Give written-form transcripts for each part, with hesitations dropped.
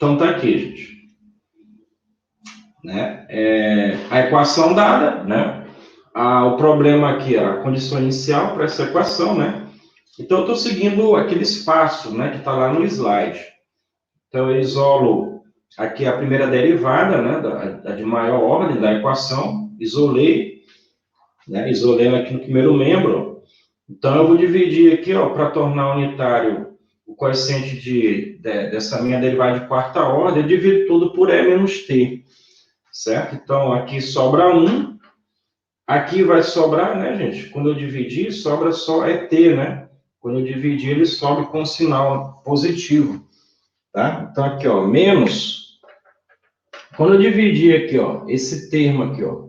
Então, tá aqui, gente. Né? A equação dada, né? O problema aqui, a condição inicial para essa equação, né? Então, eu estou seguindo aqueles passos, né? Que está lá no slide. Então, eu isolo aqui a primeira derivada, né? Da de maior ordem da equação. Isolei, né? Isolei ela aqui no primeiro membro. Então, eu vou dividir aqui, ó, para tornar unitário o coeficiente dessa minha derivada de quarta ordem, eu divido tudo por E menos T. Certo? Então, aqui sobra 1. Aqui vai sobrar, né, gente? Quando eu dividir, sobra só ET, né? Quando eu dividir, ele sobe com sinal positivo. Tá? Então, aqui, ó, menos. Quando eu dividir aqui, ó, esse termo aqui, ó,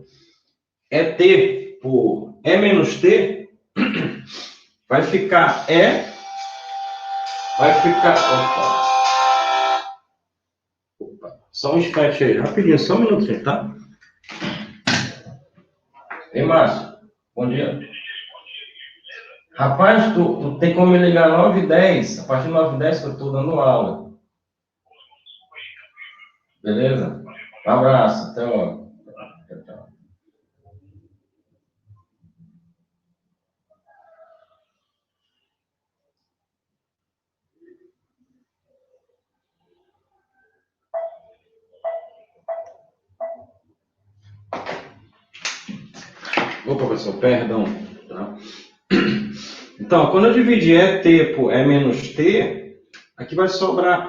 ET por E menos T, vai ficar vai ficar... Opa. Só um instante aí, rapidinho, só um minutinho, tá? Ei, Márcio, bom dia. Rapaz, tu tem como me ligar 9h10, a partir de 9h10 que eu estou dando aula. Beleza? Um abraço, até logo. Tchau. Ô, professor, perdão. Tá? Então, quando eu dividir ET por E menos T, aqui vai sobrar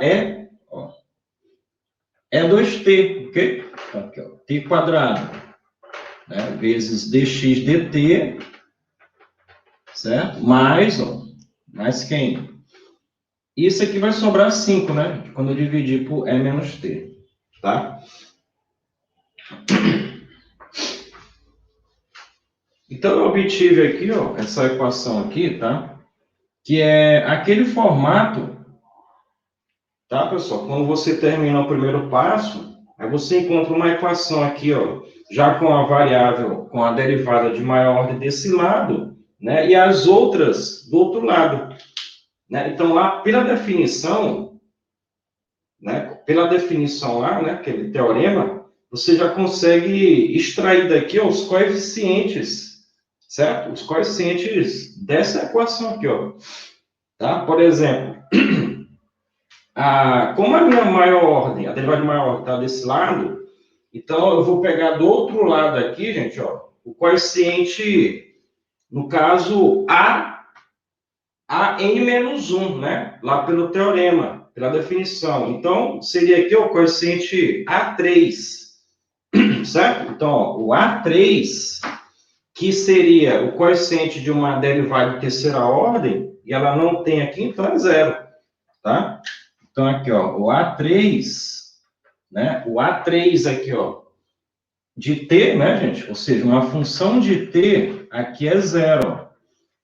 ó, E2T, ok? Aqui, ó, T quadrado, né, vezes dx dt, certo? Mais, ó, mais quem? Isso aqui vai sobrar 5, né? Quando eu dividir por E menos T, tá? Então, eu obtive aqui, ó, essa equação aqui, tá? Que é aquele formato, tá, pessoal? Quando você termina o primeiro passo, aí você encontra uma equação aqui, ó, já com a variável, com a derivada de maior ordem desse lado, né? E as outras do outro lado, né? Então, lá, pela definição, né? Pela definição lá, né? Aquele teorema, você já consegue extrair daqui, ó, os coeficientes, certo? Os coeficientes dessa equação aqui, ó. Tá? Por exemplo, como a minha maior ordem, a derivada de maior ordem está desse lado, então eu vou pegar do outro lado aqui, gente, ó, o coeficiente, no caso, n-1, né? Lá pelo teorema, pela definição. Então, seria aqui ó, o coeficiente A3, certo? Então, ó, o A3, que seria o coeficiente de uma derivada de terceira ordem, e ela não tem aqui, então é zero, tá? Então, aqui, ó, o A3, né? O A3 aqui, ó, de t, né, gente? Ou seja, uma função de t aqui é zero, ó,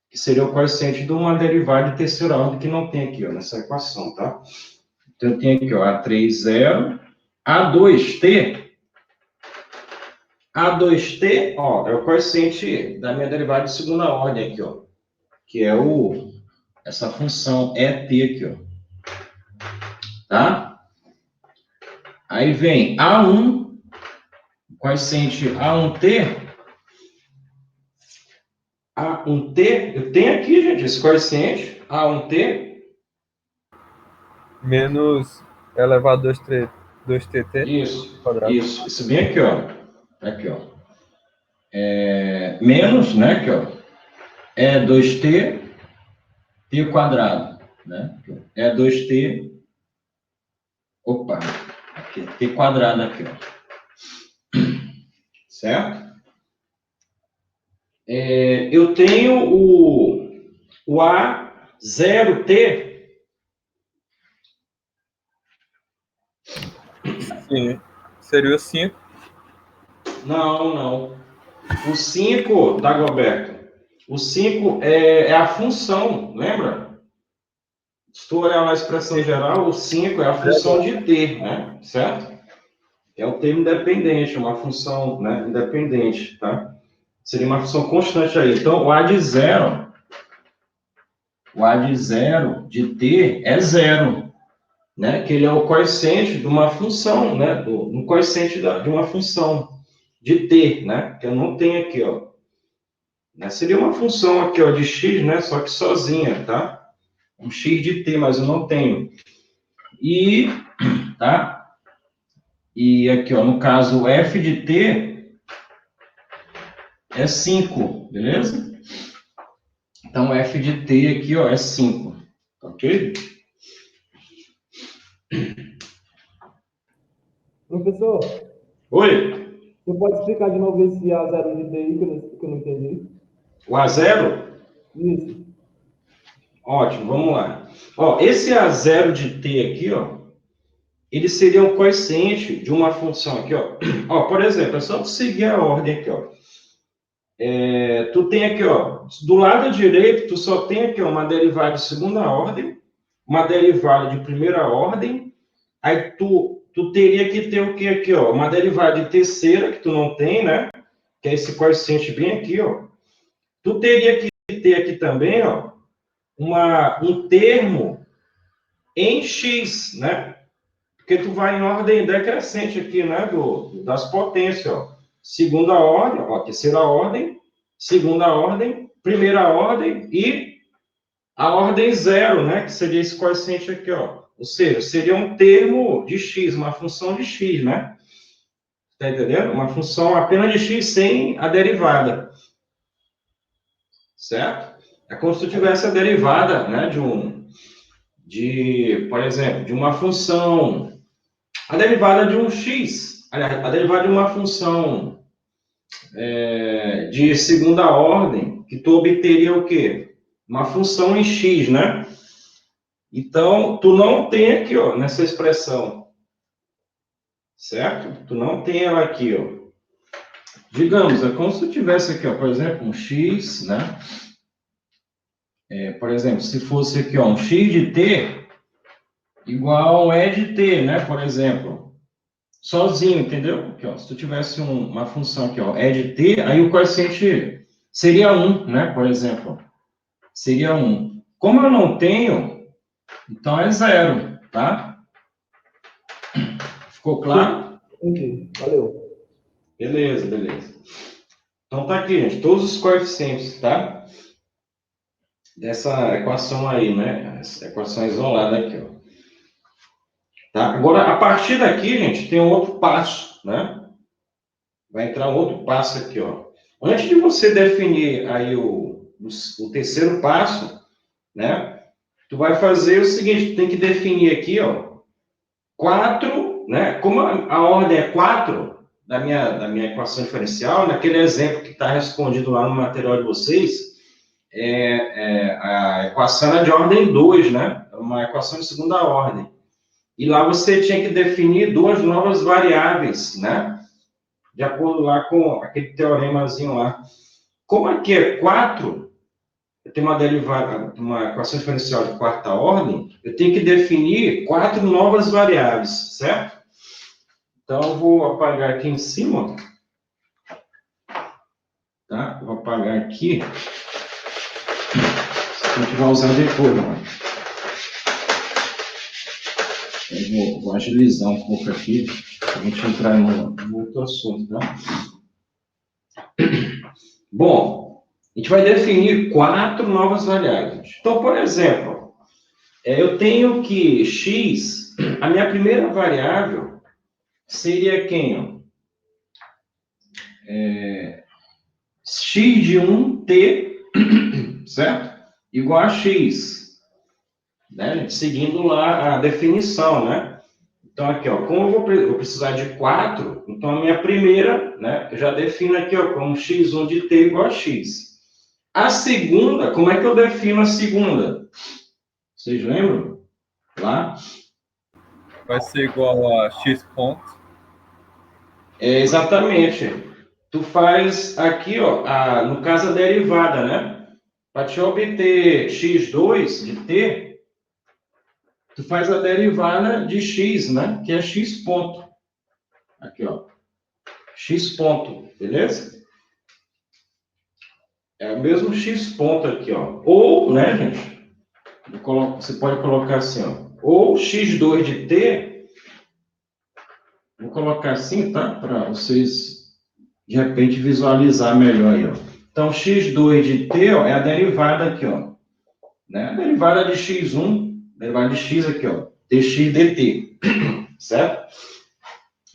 que seria o coeficiente de uma derivada de terceira ordem que não tem aqui, ó, nessa equação, tá? Então, eu tenho aqui, ó, A3, zero. A2t, ó, é o coeficiente da minha derivada de segunda ordem aqui, ó, que é essa função ET aqui, ó, tá? Aí vem A1, coeficiente A1t, eu tenho aqui, gente, esse coeficiente, A1t. Menos elevado a 2tt. Isso, quadrado. isso bem aqui, ó. Aqui, ó. Menos, né, aqui, ó. É 2t, t quadrado, né? É 2t, opa, aqui, t quadrado aqui, ó. Certo? Eu tenho o A0t. Sim. Seria o 5. Não. O 5, Dagoberto, o 5 é a função, lembra? Se tu olhar na expressão geral, o 5 é a função de t, né? Certo? É o termo independente, uma função, né, independente, tá? Seria uma função constante aí. Então, o A de zero de t é zero, né? Que ele é o coeficiente de uma função, né? Um coeficiente de uma função de t, né? Que eu não tenho aqui, ó. Né? Seria uma função aqui, ó, de x, né? Só que sozinha, tá? Um x de t, mas eu não tenho. E, tá? E aqui, ó, no caso, f de t é 5, beleza? Então, f de t aqui, ó, é 5, ok? Professor, Oi, você pode explicar de novo esse a zero de TI que eu não entendi? o a zero? Isso. Ótimo, vamos lá. Ó, esse a zero de t aqui, ó, ele seria um coeficiente de uma função aqui, ó. Ó, por exemplo, é só tu seguir a ordem aqui, ó. Tu tem aqui, ó, do lado direito, tu só tem aqui, ó, uma derivada de segunda ordem, uma derivada de primeira ordem, aí tu teria que ter o que aqui, ó, uma derivada de terceira, que tu não tem, né? Que é esse coeficiente bem aqui, ó. Tu teria que ter aqui também, ó, um termo em x, né? Porque tu vai em ordem decrescente aqui, né? Das potências, ó. Segunda ordem, ó, terceira ordem, segunda ordem, primeira ordem e a ordem zero, né? Que seria esse coeficiente aqui, ó. Ou seja, seria um termo de x, uma função de x, né? Tá entendendo? Uma função apenas de x sem a derivada. Certo? É como se tu tivesse a derivada, né? Por exemplo, de uma função, a derivada de um x, aliás, a derivada de uma função de segunda ordem, que tu obteria o quê? Uma função em x, né? Então, tu não tem aqui, ó, nessa expressão, certo? Tu não tem ela aqui, ó. Digamos, é como se tu tivesse aqui, ó, por exemplo, um x, né? Por exemplo, se fosse aqui, ó, um x de t igual E de t, né? Por exemplo, sozinho, entendeu? Aqui, ó, se tu tivesse uma função aqui, ó, E de t, aí o coeficiente seria 1, né? Por exemplo, seria 1. Como eu não tenho, então é 0, tá? Ficou claro? Entendi. Valeu. Beleza, beleza. Então tá aqui, gente, todos os coeficientes, tá? Dessa equação aí, né? Essa equação isolada aqui, ó. Tá? Agora, a partir daqui, gente, tem um outro passo, né? Vai entrar um outro passo aqui, ó. Antes de você definir aí o terceiro passo, né? Tu vai fazer o seguinte, tu tem que definir aqui, ó, 4, né? Como a ordem é 4 da minha equação diferencial, naquele exemplo que está respondido lá no material de vocês, a equação é de ordem 2, né? É uma equação de segunda ordem. E lá você tinha que definir duas novas variáveis, né? De acordo lá com aquele teoremazinho lá. Como aqui é 4, eu tenho uma derivada, uma equação diferencial de quarta ordem, eu tenho que definir 4 novas variáveis, certo? Então, eu vou apagar aqui em cima, tá? Vou apagar aqui. A gente vai usar depois, né? Eu vou agilizar um pouco aqui, para a gente entrar no outro assunto, tá? Bom, a gente vai definir 4 novas variáveis. Então, por exemplo, eu tenho que x, a minha primeira variável seria quem? X de 1t, certo? Igual a x, né? Seguindo lá a definição, né? Então, aqui, ó, como eu vou precisar de 4, então a minha primeira, né, eu já defino aqui, ó, como x1 de t igual a x. A segunda, como é que eu defino a segunda? Vocês lembram? Lá? Vai ser igual a x ponto. Exatamente. Tu faz aqui, ó, no caso a derivada, né? Para te obter x2 de t, tu faz a derivada de x, né? Que é x ponto. Aqui, ó. X ponto, beleza? É o mesmo x ponto aqui, ó. Ou, né, gente? Você pode colocar assim, ó. Ou x2 de t, vou colocar assim, tá? Para vocês, de repente, visualizar melhor aí, ó. Então, x2 de t, ó, é a derivada aqui, ó. Né? A derivada de x1, derivada de x aqui, ó. dx dt, certo?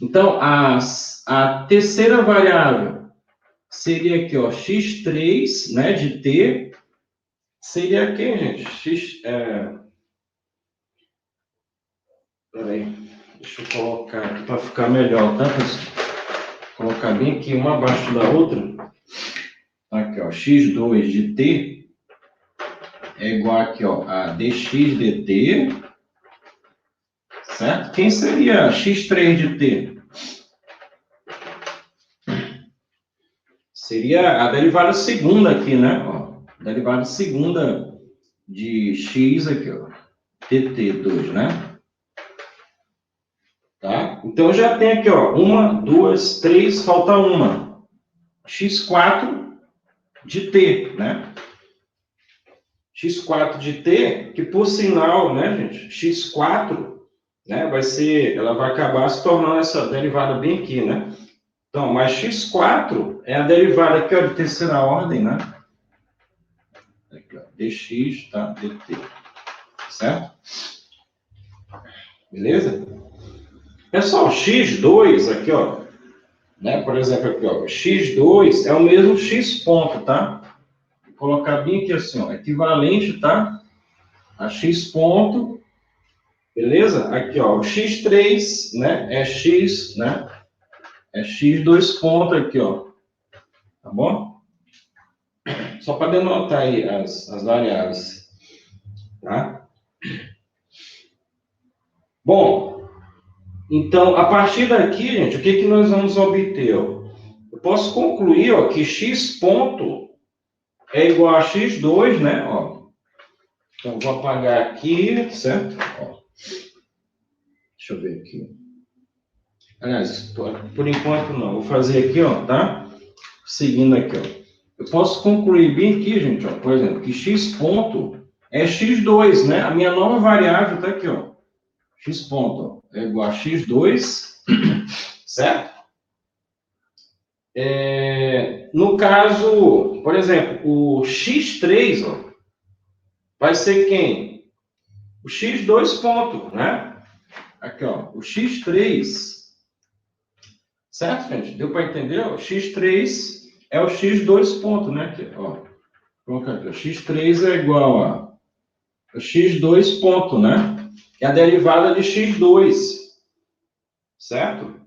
Então, a terceira variável seria aqui, ó, x3, né, de t, seria quem, gente? Peraí, deixa eu colocar aqui para ficar melhor, tá, pessoal? Vou colocar bem aqui, uma abaixo da outra. Aqui, ó, x2 de t é igual aqui, ó, a dx dt, certo? Quem seria x3 de t? Seria a derivada segunda aqui, né? Ó, derivada segunda de x aqui, ó, dt2, né? Tá? Então, já tem aqui, ó, 1, 2, 3, falta uma. x4 de t, né? x4 de t, que por sinal, né, gente, x4, né, ela vai acabar se tornando essa derivada bem aqui, né? Então, mas x4 é a derivada aqui, ó, de terceira ordem, né? Aqui, ó, dx, tá, dt, certo? Beleza? Pessoal, x2 aqui, ó, né, por exemplo, aqui, ó, x2 é o mesmo x ponto, tá? Vou colocar bem aqui assim, ó, equivalente, tá? A x ponto, beleza? Aqui, ó, o x3, né, é x, né? É x2 ponto aqui, ó. Tá bom? Só para denotar aí as variáveis, tá? Bom, então, a partir daqui, gente, o que nós vamos obter? Ó? Eu posso concluir, ó, que x ponto é igual a x2, né? Ó. Então, vou apagar aqui, certo? Ó. Deixa eu ver aqui. Aliás, por enquanto não. Vou fazer aqui, ó, tá? Seguindo aqui, ó. Eu posso concluir bem aqui, gente, ó, por exemplo, que x ponto é x2, né? A minha nova variável está aqui, ó. X ponto ó, é igual a x2, certo? No caso, por exemplo, o x3, ó, vai ser quem? O x2 ponto, né? Aqui, ó, o x3, certo, gente? Deu para entender? O x3 é o x2 ponto, né? Aqui, ó. Vou colocar aqui, o x3 é igual a o x2 ponto, né? É a derivada de x2, certo?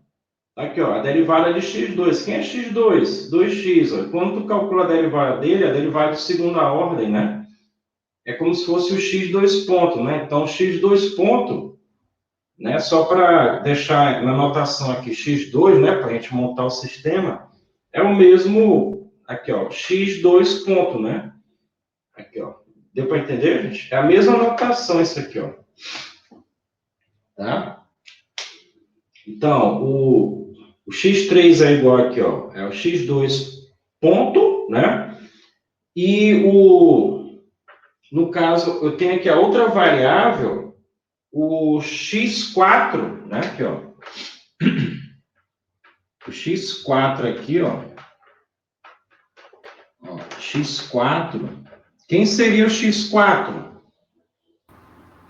Aqui, ó, a derivada de x2. Quem é x2? 2x, ó. Quando tu calcula a derivada dele, a derivada de segunda ordem, né? É como se fosse o x2 ponto, né? Então, x2 ponto, né? Só para deixar na notação aqui, x2, né? Para a gente montar o sistema, é o mesmo, aqui, ó, x2 ponto, né? Aqui, ó. Deu para entender, gente? É a mesma notação isso aqui, ó. Tá? Então, o x3 é igual aqui, ó, é o x2 ponto, né? E no caso, eu tenho aqui a outra variável, o x4, né? Aqui, ó. O x4 aqui, ó. X4. Quem seria o x4?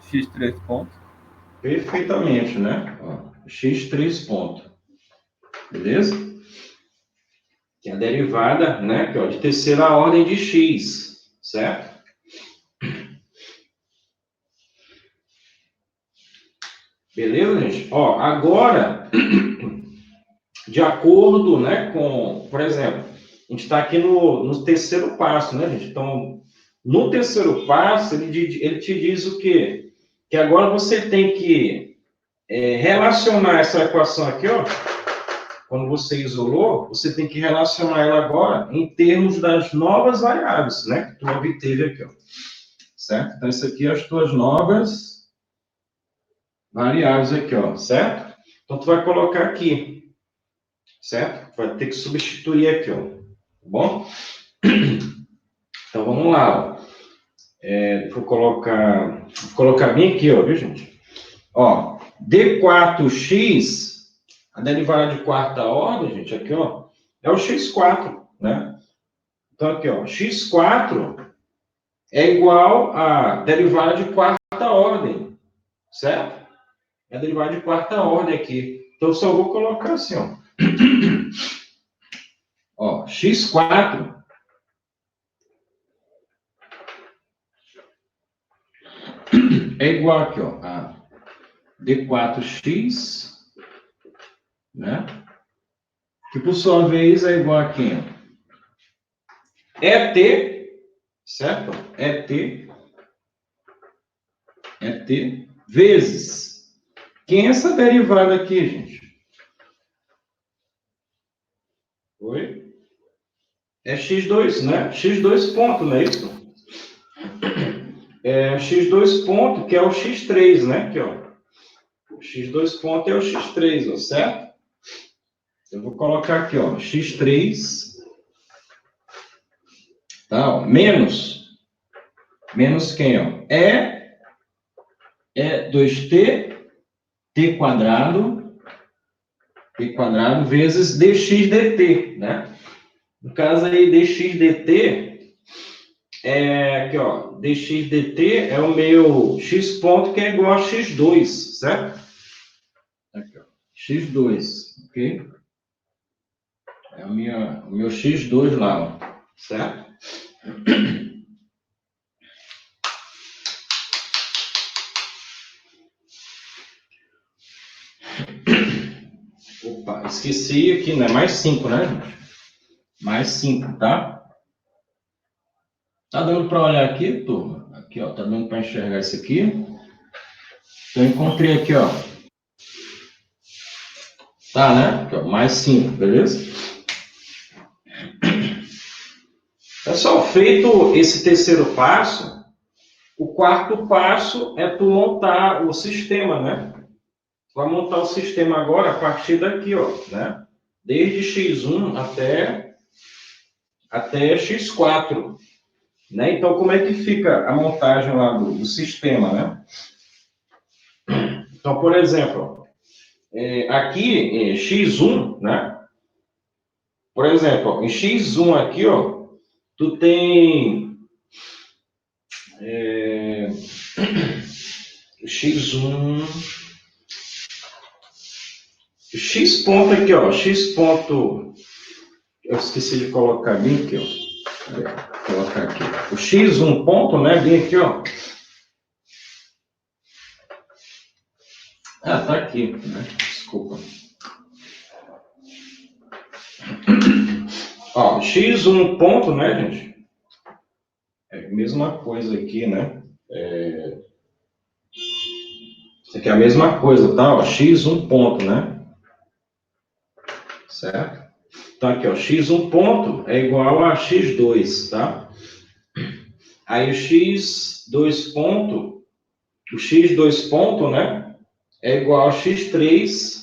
x3 ponto. Perfeitamente, né? Ó, x3 ponto. Beleza? Que é a derivada, né? Que, ó, de terceira ordem de x, certo? Beleza, gente? Ó, agora, de acordo, né, com, por exemplo, a gente está aqui no terceiro passo, né, gente? Então, no terceiro passo, ele te diz o quê? Que agora você tem que relacionar essa equação aqui, ó. Quando você isolou, você tem que relacionar ela agora em termos das novas variáveis, né? Que tu obteve aqui, ó. Certo? Então, isso aqui é as tuas novas variáveis aqui, ó. Certo? Então, tu vai colocar aqui. Certo? Vai ter que substituir aqui, ó. Tá bom? Então, vamos lá, ó. Vou colocar bem aqui, ó, viu, gente? Ó, D4x, a derivada de quarta ordem, gente, aqui, ó, é o x4, né? Então, aqui, ó, x4 é igual a derivada de quarta ordem, certo? É a derivada de quarta ordem aqui. Então, eu só vou colocar assim, ó. Ó, x4 é igual aqui, ó, a d4x, né? Que, por sua vez, é igual a quem? ET, certo? ET vezes. Quem é essa derivada aqui, gente? Oi? É x2, né? x2 ponto, não é isso? É x2 ponto, que é o x3, né? Aqui, ó. O x2 ponto é o x3, ó, certo? Eu vou colocar aqui, ó, x3, tá? Ó, menos quem, ó? É 2t, t quadrado vezes dx dt, né? No caso aí, dx dt aqui, ó, dx dt é o meu x ponto, que é igual a x2, certo? Aqui, ó, x2, ok? É o meu x2 lá, ó, certo? Opa, esqueci aqui, né? Mais 5, né, gente? Mais 5, tá? Tá dando para olhar aqui, turma? Aqui, ó, tá dando para enxergar isso aqui? Então, eu encontrei aqui, ó. Tá, né? Aqui, ó, mais 5, beleza? Pessoal, feito esse terceiro passo, o quarto passo é tu montar o sistema, né? Tu vai montar o sistema agora a partir daqui, ó, né? Desde x1 até x4, né? Então, como é que fica a montagem lá do sistema, né? Então, por exemplo, aqui, x1, né? Por exemplo, ó, em x1 aqui, ó, tu tem x1, x ponto aqui, ó, x ponto, eu esqueci de colocar bem aqui, ó. Vou colocar aqui. O x1 ponto, né, bem aqui, ó. Ah, tá aqui, né? Desculpa. Ó, x1 ponto, né, gente? É a mesma coisa aqui, né? Isso aqui é a mesma coisa, tá? Ó, x1 ponto, né? Certo? Então, aqui, ó, x1 ponto é igual a x2, tá? Aí, o x2 ponto, né? É igual a x3,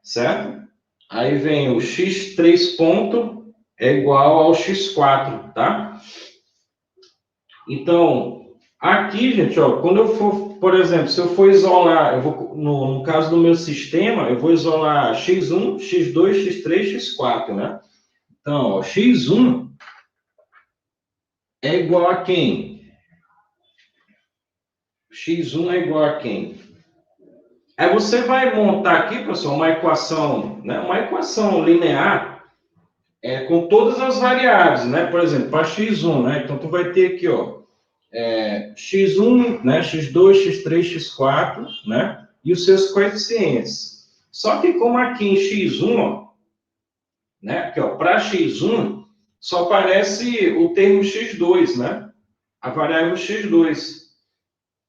certo? Aí vem o x3 ponto é igual ao x4, tá? Então, aqui, gente, ó, quando eu for, por exemplo, se eu for isolar, eu vou, no caso do meu sistema, eu vou isolar x1, x2, x3, x4, né? Então, ó, x1 é igual a quem? X1 é igual a quem? Aí você vai montar aqui, pessoal, uma equação, né? Uma equação linear com todas as variáveis, né? Por exemplo, para x1, né? Então, tu vai ter aqui, ó, x1, né? x2, x3, x4, né? E os seus coeficientes. Só que como aqui em x1, ó, né? Aqui, ó, para x1, só aparece o termo x2, né? A variável x2.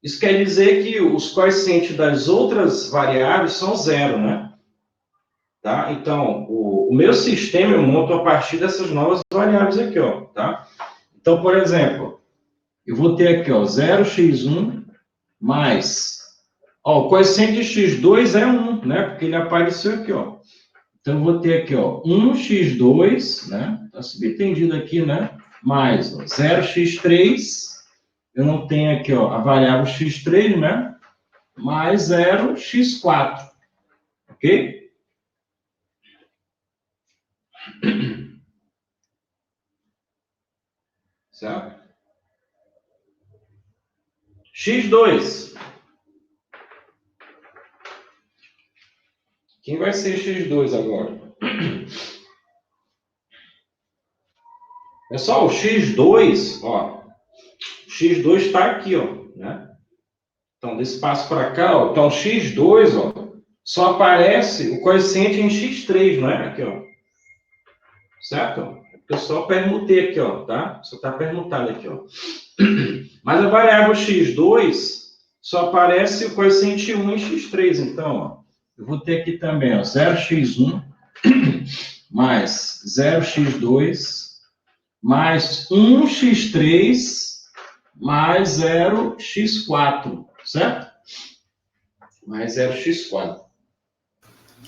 Isso quer dizer que os coeficientes das outras variáveis são zero, né? Tá? Então, o meu sistema eu monto a partir dessas novas variáveis aqui, ó, tá? Então, por exemplo, eu vou ter aqui, ó, 0x1 mais... Ó, o coeficiente de x2 é 1, né? Porque ele apareceu aqui, ó. Então, eu vou ter aqui, ó, 1x2, né? Tá subentendido aqui, né? Mais, ó, 0x3... Eu não tenho aqui, ó, a variável x3, né? mais 0x4, ok? Certo? x2. Quem vai ser x2 agora? Pessoal, o x2, ó, o x2 está aqui, ó, né? Então, desse passo para cá, ó, então x2, ó, só aparece o coeficiente em x3, não é? Aqui, ó. Certo? Eu só permutei aqui, ó, tá? Só está permutado aqui, ó. Mas a variável x2 só aparece o coeficiente 1 em x3. Então, ó, eu vou ter aqui também, ó, 0x1 mais 0x2 mais 1x3 mais 0x4, certo? Mais 0x4.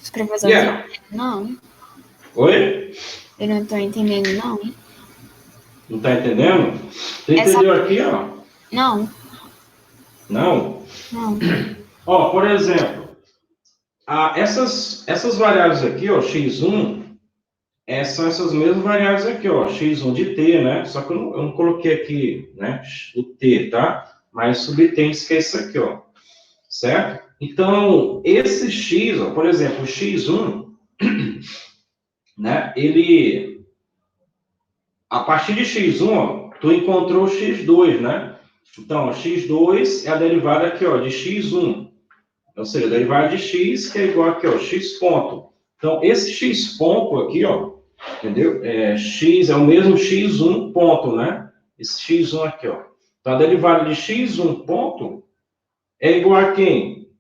Os professores não. Oi? Eu não estou entendendo, não. Não está entendendo? Você entendeu aqui, ó? Não. Não? Não. Ó, por exemplo, essas variáveis aqui, ó, x1, são essas mesmas variáveis aqui, ó, x1 de t, né? Só que eu não coloquei aqui, né, o t, tá? Mas subtende-se que é isso aqui, ó. Certo? Então, esse x, ó, por exemplo, o x1, né, ele, a partir de x1, ó, tu encontrou o x2, né? Então, ó, x2 é a derivada aqui, ó, de x1. Ou seja, a derivada de x, que é igual aqui, ó, x ponto. Então, esse x ponto aqui, ó, entendeu? X é o mesmo x1 ponto, né? Esse x1 aqui, ó. Então, a derivada de x1 ponto é igual a quem?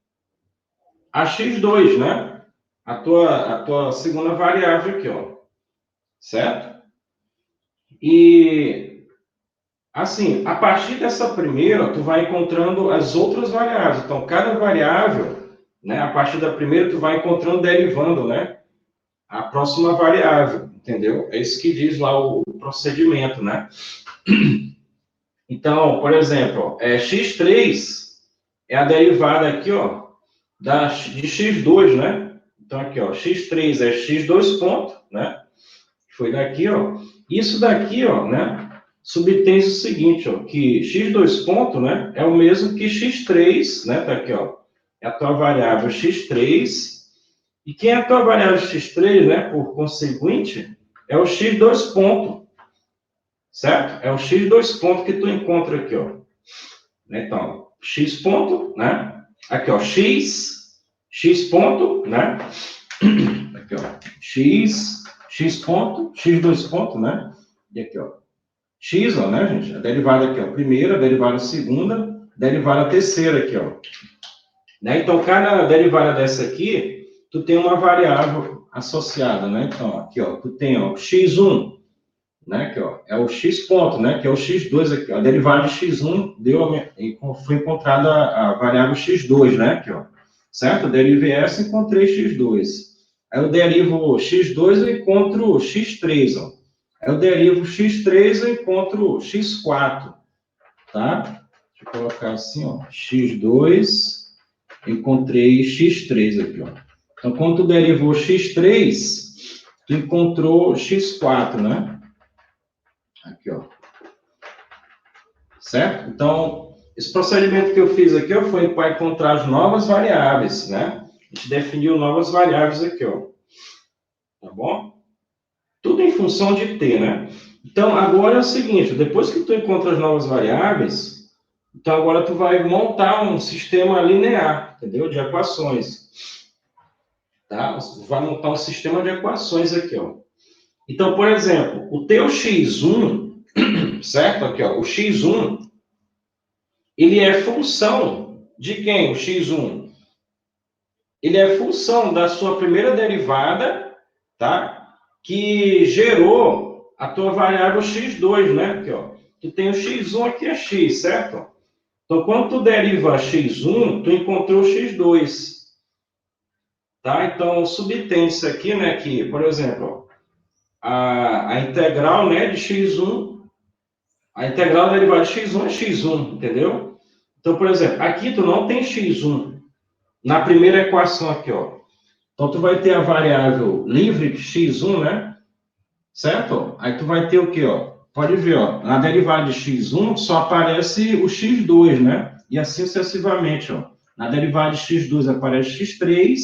A x2, né? A tua segunda variável aqui, ó. Certo? E, assim, a partir dessa primeira, tu vai encontrando as outras variáveis. Então, cada variável, né? A partir da primeira, tu vai encontrando derivando, né? A próxima variável, entendeu? É isso que diz lá o procedimento, né? Então, por exemplo, x3 é a derivada aqui, ó, de x2, né? Então, aqui, ó, x3 é x2 ponto, né? Foi daqui, ó. Isso daqui, ó, né? Subtende o seguinte, ó, que x2 ponto, né? É o mesmo que x3, né? Tá aqui, ó. É a tua variável x3. E quem é a tua variável x3, né? Por conseguinte, é o x2 ponto. Certo? É o x2 ponto que tu encontra aqui, ó. Então, x ponto, né? Aqui, ó, x ponto, né? Aqui, ó, x ponto, x2 ponto, né? E aqui, ó, x, ó, né, gente? A derivada aqui, ó, primeira, a derivada segunda, a derivada terceira aqui, ó. Né? Então, cada derivada dessa aqui, tu tem uma variável associada, né? Então, aqui, ó, tu tem, ó, x1, né, que ó, é o x ponto, né, que é o x2 aqui, ó, a derivada de x1 foi encontrada a variável x2, né, aqui, ó, certo? Eu derivei essa e encontrei x2. Aí eu derivo x2 e encontro x3, ó. Aí eu derivo x3 e encontro x4, tá? Deixa eu colocar assim, ó, x2, encontrei x3 aqui, ó. Então, quando tu derivou x3, tu encontrou x4, né? Aqui, ó. Certo? Então, esse procedimento que eu fiz aqui ó, foi para encontrar as novas variáveis, né? A gente definiu novas variáveis aqui, ó. Tá bom? Tudo em função de t, né? Então, agora é o seguinte, depois que tu encontra as novas variáveis, então agora tu vai montar um sistema linear, entendeu? De equações. Tá? Tu vai montar um sistema de equações aqui, ó. Então, por exemplo, o teu x1, certo? Aqui, ó, o x1, ele é função de quem, o x1? Ele é função da sua primeira derivada, tá? Que gerou a tua variável x2, né? Aqui, ó. Tu tem o x1 aqui é x, certo? Então, quando tu deriva x1, tu encontrou o x2. Tá? Então, subtende isso aqui, né? Que, por exemplo, a integral, né, de x1, a integral da derivada de x1 é x1, entendeu? Então, por exemplo, aqui tu não tem x1. Na primeira equação aqui, ó. Então, tu vai ter a variável livre x1, né? Certo? Aí tu vai ter o quê, ó? Pode ver, ó. Na derivada de x1 só aparece o x2, né? E assim sucessivamente, ó. Na derivada de x2 aparece x3,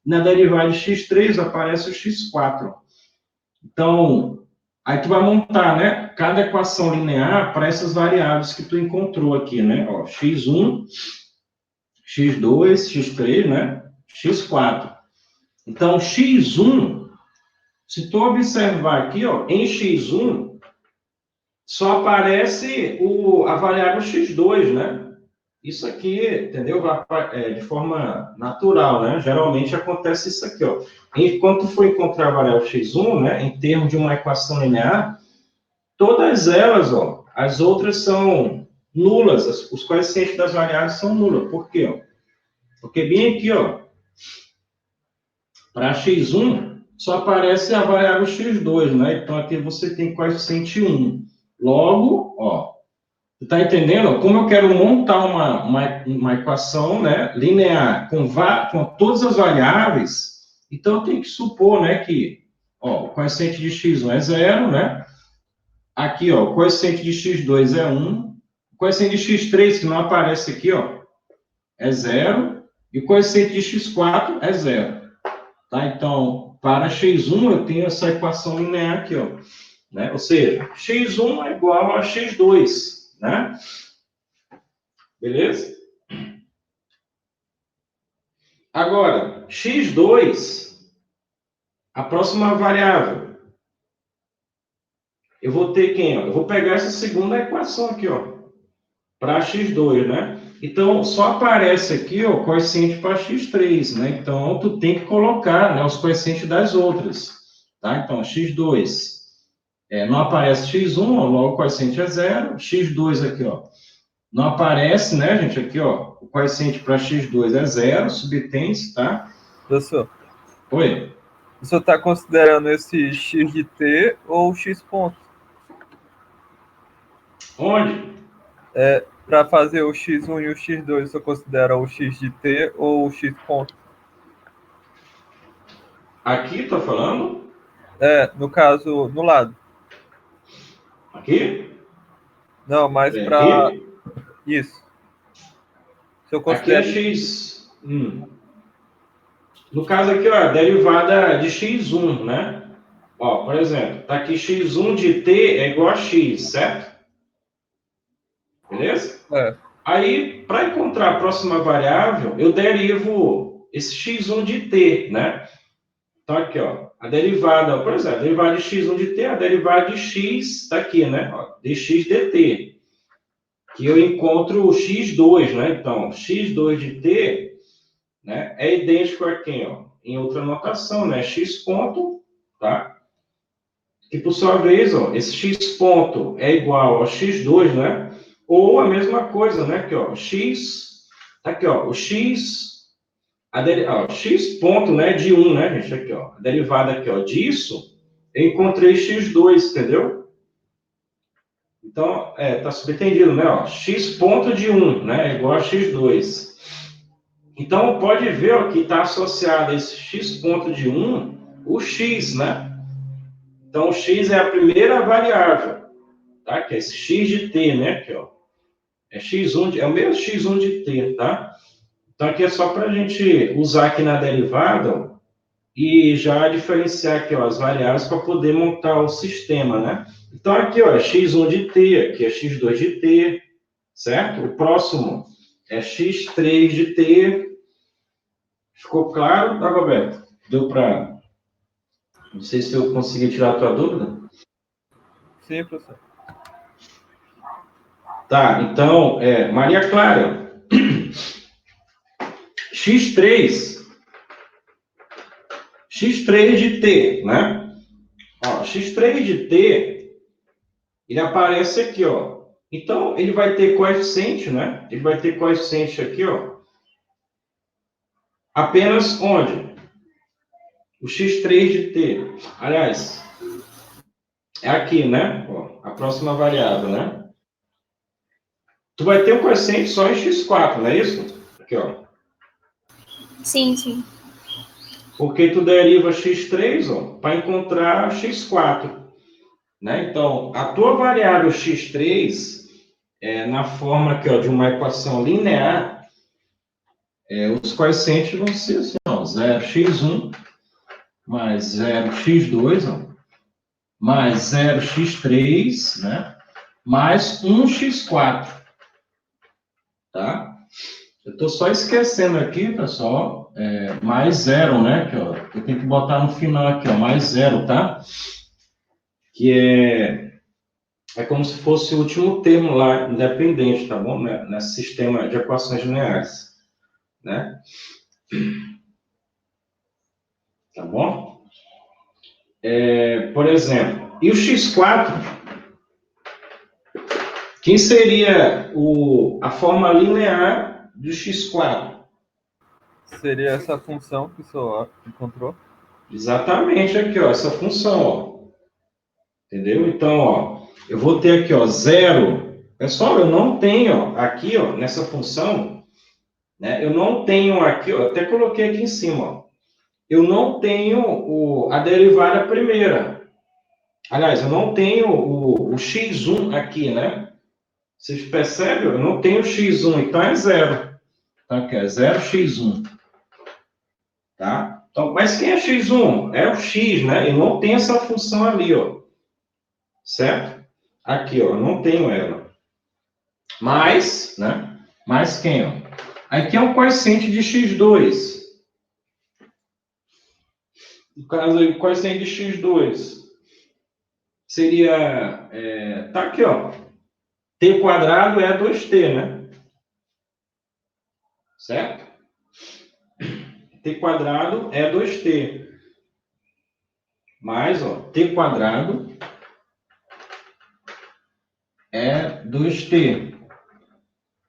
na derivada de x3 aparece o x4. Então, aí tu vai montar, né? Cada equação linear para essas variáveis que tu encontrou aqui, né? Ó, x1, x2, x3, né? x4. Então, x1, se tu observar aqui, ó, em x1, só aparece a variável x2, né? Isso aqui, entendeu? De forma natural, né? Geralmente acontece isso aqui, ó. Quando tu for encontrar a variável x1, né, em termos de uma equação linear, todas elas, ó, as outras são nulas, os coeficientes das variáveis são nulas. Por quê? Ó? Porque bem aqui, ó, para x1, só aparece a variável x2, né? Então, aqui você tem coeficiente 1. Logo, ó, você está entendendo? Como eu quero montar uma equação, né, linear com todas as variáveis, então eu tenho que supor, né, que ó, o coeficiente de x1 é 0, né? Aqui, ó, o coeficiente de x2 é 1. O coeficiente de x3, que não aparece aqui, ó, é 0. E o coeficiente de x4 é 0. Tá? Então, para x1, eu tenho essa equação linear aqui, ó. Né? Ou seja, x1 é igual a x2, né? Beleza? Agora, x2, a próxima variável, eu vou ter quem? Ó? Eu vou pegar essa segunda equação aqui, ó, para x2, né? Então, só aparece aqui ó, o coeficiente para x3, né? Então, tu tem que colocar, né, os coeficientes das outras, tá? Então, x2, não aparece x1, ó, logo o coeficiente é 0. x2 aqui, ó, não aparece, né, gente? Aqui, ó, o coeficiente para x2 é 0, subtém-se, tá? Professor, Oi? o senhor está considerando esse x de t ou x ponto? Onde? Para fazer o x1 e o x2, o senhor considera o x de t ou o x ponto? Aqui, tá falando? No caso, no lado. Aqui? Não, mas Peraí, para aqui? isso. O senhor Aqui é considera x. No caso aqui, ó, a derivada de x1, né? Ó, por exemplo, tá aqui x1 de t é igual a x, certo? Beleza? Aí, para encontrar a próxima variável, eu derivo esse x1 de t, né? Então, aqui, ó, a derivada, por exemplo, a derivada de x1 de t, a derivada de x está aqui, né? Ó, dx dt. Que eu encontro o x2, né? Então, x2 de t, né, é idêntico a quem? Ó? Em outra notação, né? X ponto, tá? Que, por sua vez, ó, esse x ponto é igual ao x2, né? Ou a mesma coisa, né? Aqui, ó, x... Aqui, ó, o x... x ponto, né, de 1, né, gente? Aqui, ó, a derivada aqui, ó, disso, eu encontrei x2, entendeu? Então, tá subentendido, né? Ó, x ponto de 1, né, é igual a x2. Então, pode ver ó, que está associado a esse x ponto de 1, o x, né? Então, o x é a primeira variável, tá? Que é esse x de t, né? Aqui, ó. É o mesmo x1 de t, tá? Então, aqui é só para a gente usar aqui na derivada ó, e já diferenciar aqui ó, as variáveis para poder montar o sistema, né? Então, aqui, ó, é x1 de t, aqui é x2 de t, certo? O próximo é x3 de t. Ficou claro, tá, Roberto? Deu para... Não sei se eu consegui tirar a tua dúvida. Sim, professor. Tá, então, Maria Clara, x3 de t, né? Ó, x3 de t, ele aparece aqui, ó. Então, ele vai ter coeficiente, né? Ele vai ter coeficiente aqui, ó. Apenas onde? O x3 de t. Aliás, é aqui, né? Ó, a próxima variável, né? Tu vai ter um coeficiente só em x4, não é isso? Aqui, ó. Sim, sim. Porque tu deriva x3, ó, para encontrar x4, né? Então, a tua variável x3, na forma aqui, ó, de uma equação linear, os coeficientes vão ser assim, ó, 0x1 mais 0x2, ó, mais 0x3, né? Mais 1x4, tá? Eu estou só esquecendo aqui, pessoal, mais zero, né? Aqui, ó, eu tenho que botar no final aqui, ó, mais zero, tá? Que é como se fosse o último termo lá, independente, tá bom? Né? Nesse sistema de equações lineares, né? Tá bom? Por exemplo, e o x4, quem seria a forma linear do x4? Seria essa função que o senhor encontrou? Exatamente aqui, ó, essa função, ó. Entendeu? Então, ó, eu vou ter aqui, ó, 0. Pessoal, eu não tenho, ó, aqui, ó, nessa função, né, eu não tenho aqui, ó, até coloquei aqui em cima, ó, eu não tenho a derivada primeira. Aliás, eu não tenho o x1 aqui, né? Vocês percebem? Eu não tenho x1, então é 0. Então, aqui é 0x1. Tá? Então, mas quem é x1? É o x, né? Eu não tenho essa função ali, ó. Certo? Aqui, ó, eu não tenho ela. Mais, né? Mais quem, ó? Aqui é um coeficiente de x2. No caso aí, o coeficiente de x2 seria... tá aqui, ó. T quadrado é 2t, né? Certo? T quadrado é 2t. Mais, ó, t quadrado é 2t.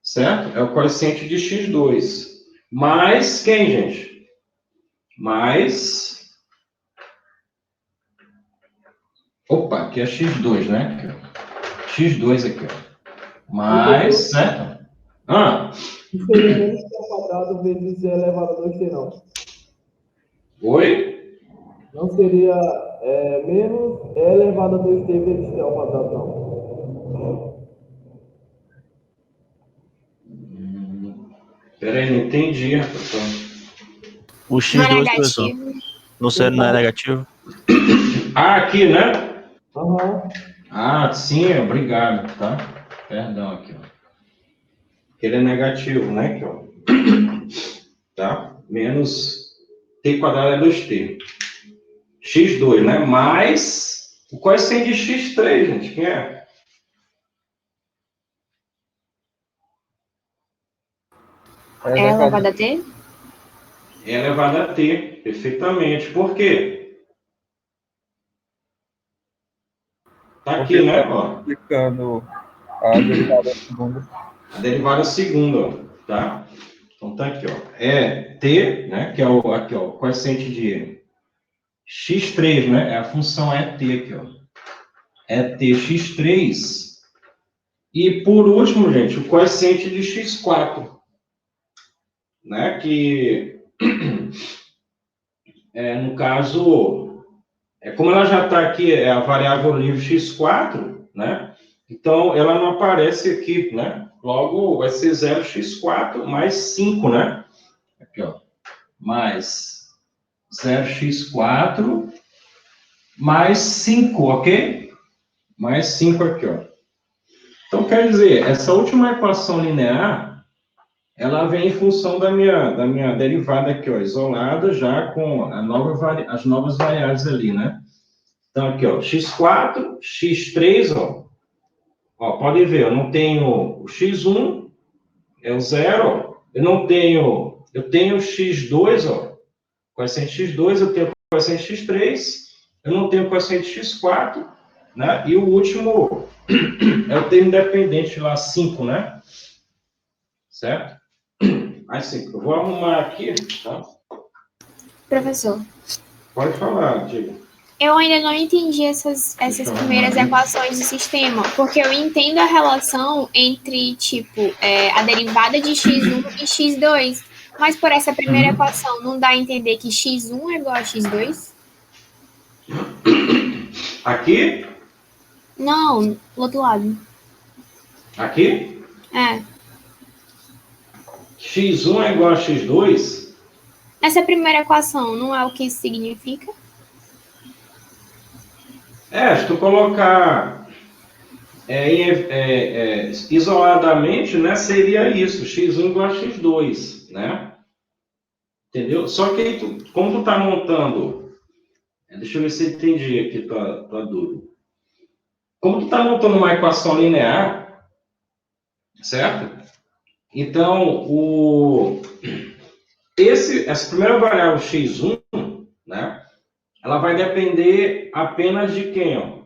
Certo? É o coeficiente de x2. Mais quem, gente? Mais... Opa, aqui é x2, né? x2 aqui, ó. Mais, certo? Não seria menos que ao quadrado vezes e elevado a 2t, não. Oi? Não seria menos e elevado a 2t vezes t ao quadrado, não. Peraí, não entendi, professor. O Não é x2, professor, negativo. não é negativo? Ah, aqui, né? Aham. Ah, sim, obrigado, tá? Perdão aqui, ó. Ele é negativo, né? Aqui, ó. Tá? Menos t quadrado é 2t. x2, né? Mais o coeficiente de x3, gente. Quem é? É elevado a t? É elevado a t, perfeitamente. Por quê? Tá aqui, Porque né? está Ó. aplicando a derivada segunda. A derivada segunda, ó, tá? Então tá aqui, ó. É t, né? Que é o aqui, ó, o coeficiente de x3, né? A função é t aqui, ó. É t x3. E por último, gente, o coeficiente de x4, né? Que no caso, como ela já está aqui, é a variável livre x4, né? Então ela não aparece aqui, né? Logo vai ser 0x4 mais 5, né? Aqui, ó. Mais 0x4 mais 5, ok? Mais 5 aqui, ó. Então, quer dizer, essa última equação linear, ela vem em função da minha derivada aqui, ó, isolada, já com as novas variáveis ali, né? Então, aqui, ó, x4, x3, ó, podem ver, eu não tenho o x1, é o 0, ó. Eu tenho o x2, ó, coeficiente x2, eu tenho o coeficiente x3, eu não tenho o coeficiente x4, né? E o último é o termo independente lá, 5, né? Certo? Mais 5. Eu vou arrumar aqui, tá? Professor, Pode falar, diga. Eu ainda não entendi essas primeiras equações do sistema, porque eu entendo a relação entre, tipo, a derivada de x1 e x2, mas por essa primeira equação não dá a entender que x1 é igual a x2? Aqui? Não, do outro lado. Aqui? É. x1 é igual a x2? Essa primeira equação não é o que isso significa? Se tu colocar isoladamente, né, seria isso, x1 igual a x2, né? Entendeu? Só que aí, como tu tá montando, deixa eu ver se eu entendi aqui tua dúvida. Como tu tá montando uma equação linear, certo? Então, essa primeira variável x1, né, ela vai depender apenas de quem, ó?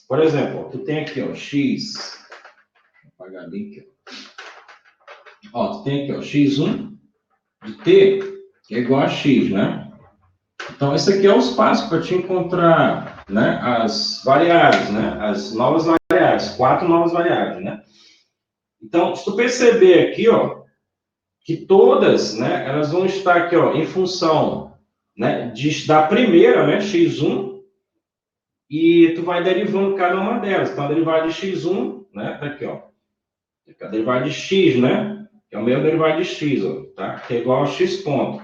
Por exemplo, ó, tu tem aqui, ó, x, vou apagar ali aqui, ó, tu tem aqui, ó, x1 de t é igual a x, né? Então, esse aqui é o espaço para te encontrar, né, as variáveis, né, as novas variáveis, 4 novas variáveis, né? Então, se tu perceber aqui, ó, que todas, né, elas vão estar aqui, ó, em função, né, da primeira, né, x1, e tu vai derivando cada uma delas. Então, a derivada de x1, né, tá aqui, ó, a derivada de x, né, que é o mesmo derivada de x, ó, tá, que é igual a x ponto.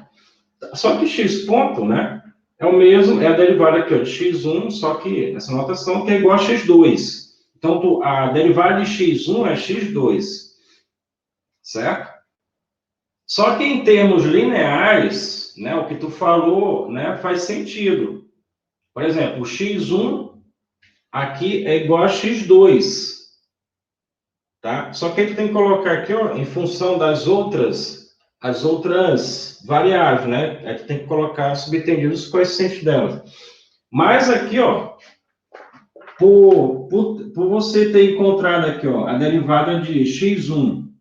Só que x ponto, né, é o mesmo, é a derivada aqui, ó, de x1, só que nessa notação que é igual a x2. Então, a derivada de x1 é x2, certo? Só que em termos lineares, né, o que tu falou, né, faz sentido. Por exemplo, o x1 aqui é igual a x2, tá? Só que aí tu tem que colocar aqui, ó, em função das outras variáveis, né? Aí tu tem que colocar subtendidos os coeficientes delas. Mas aqui, ó, por você ter encontrado aqui, ó, a derivada de x1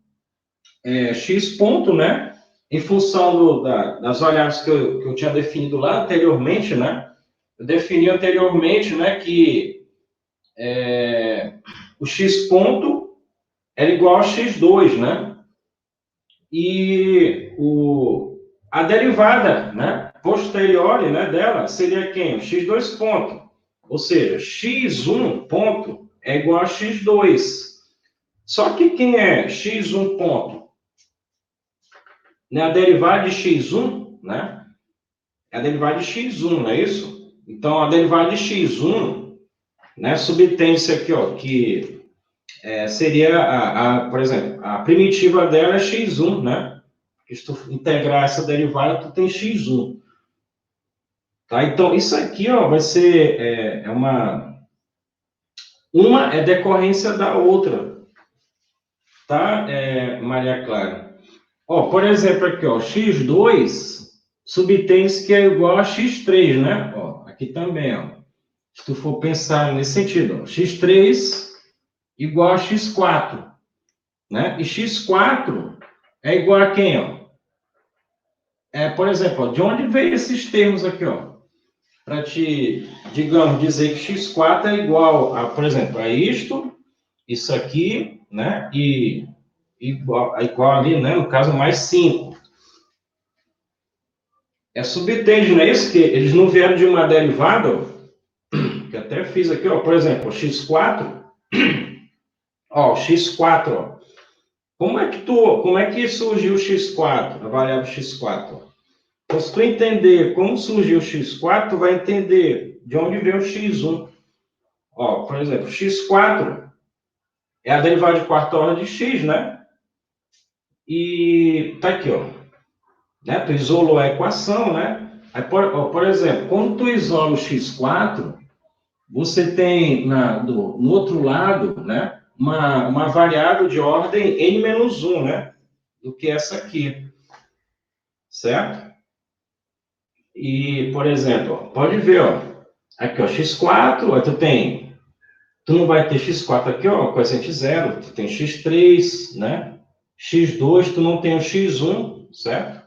x ponto, né? Em função das variáveis que eu tinha definido lá anteriormente, né? Eu defini anteriormente, né, que o x ponto era igual a x2, né? E a derivada, né, posterior, né, dela seria quem? O x2 ponto. Ou seja, x1 ponto é igual a x2. Só que quem é x1 ponto? Né, a derivada de x1, né? É a derivada de x1, não é isso? Então, a derivada de x1, né, subtende-se aqui, ó, que seria, por exemplo, a primitiva dela é x1, né? Se tu integrar essa derivada, tu tem x1. Tá? Então, isso aqui, ó, vai ser uma é decorrência da outra, tá, Maria Clara? Ó, por exemplo, aqui, ó, x2 subtende-se que é igual a x3, né? Ó, aqui também, ó. Se tu for pensar nesse sentido, ó, x3 igual a x4, né? E x4 é igual a quem, ó? Por exemplo, ó, de onde veio esses termos aqui, ó? Para te, digamos, dizer que x4 é igual a, por exemplo, a isto, isso aqui, né? E igual ali, né? No caso, mais 5. Subtende, não é isso? Que eles não vieram de uma derivada, ó, que eu até fiz aqui, ó, por exemplo, o x4, ó, o x4, ó. Como é que surgiu o x4, a variável x4? Então, se tu entender como surgiu o x4, tu vai entender de onde veio o x1. Ó, por exemplo, x4 é a derivada de quarta ordem de x, né? E tá aqui, ó. Né? Tu isolou a equação, né? Aí, por exemplo, quando tu isola o x4, você tem no outro lado, né, uma variável de ordem n-1, né, do que essa aqui, certo? E, por exemplo, ó, pode ver, ó, aqui, ó, x4, aí tu não vai ter x4 aqui, ó, coeficiente 0, tu tem x3, né, x2, tu não tem o x1, certo?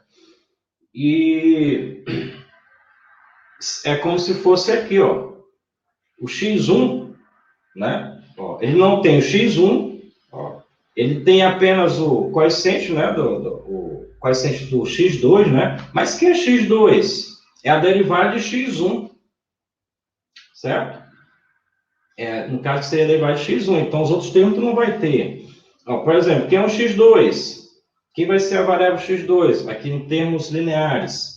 E é como se fosse aqui, ó, o x1, né? Ó, ele não tem o x1, ó, ele tem apenas o coeficiente, né? O coeficiente do x2, né? Mas que é x2? É a derivada de x1, certo? No caso, seria a derivada de x1. Então, os outros termos tu não vai ter. Ó, por exemplo, quem é o x2? Quem vai ser a variável x2? Aqui em termos lineares.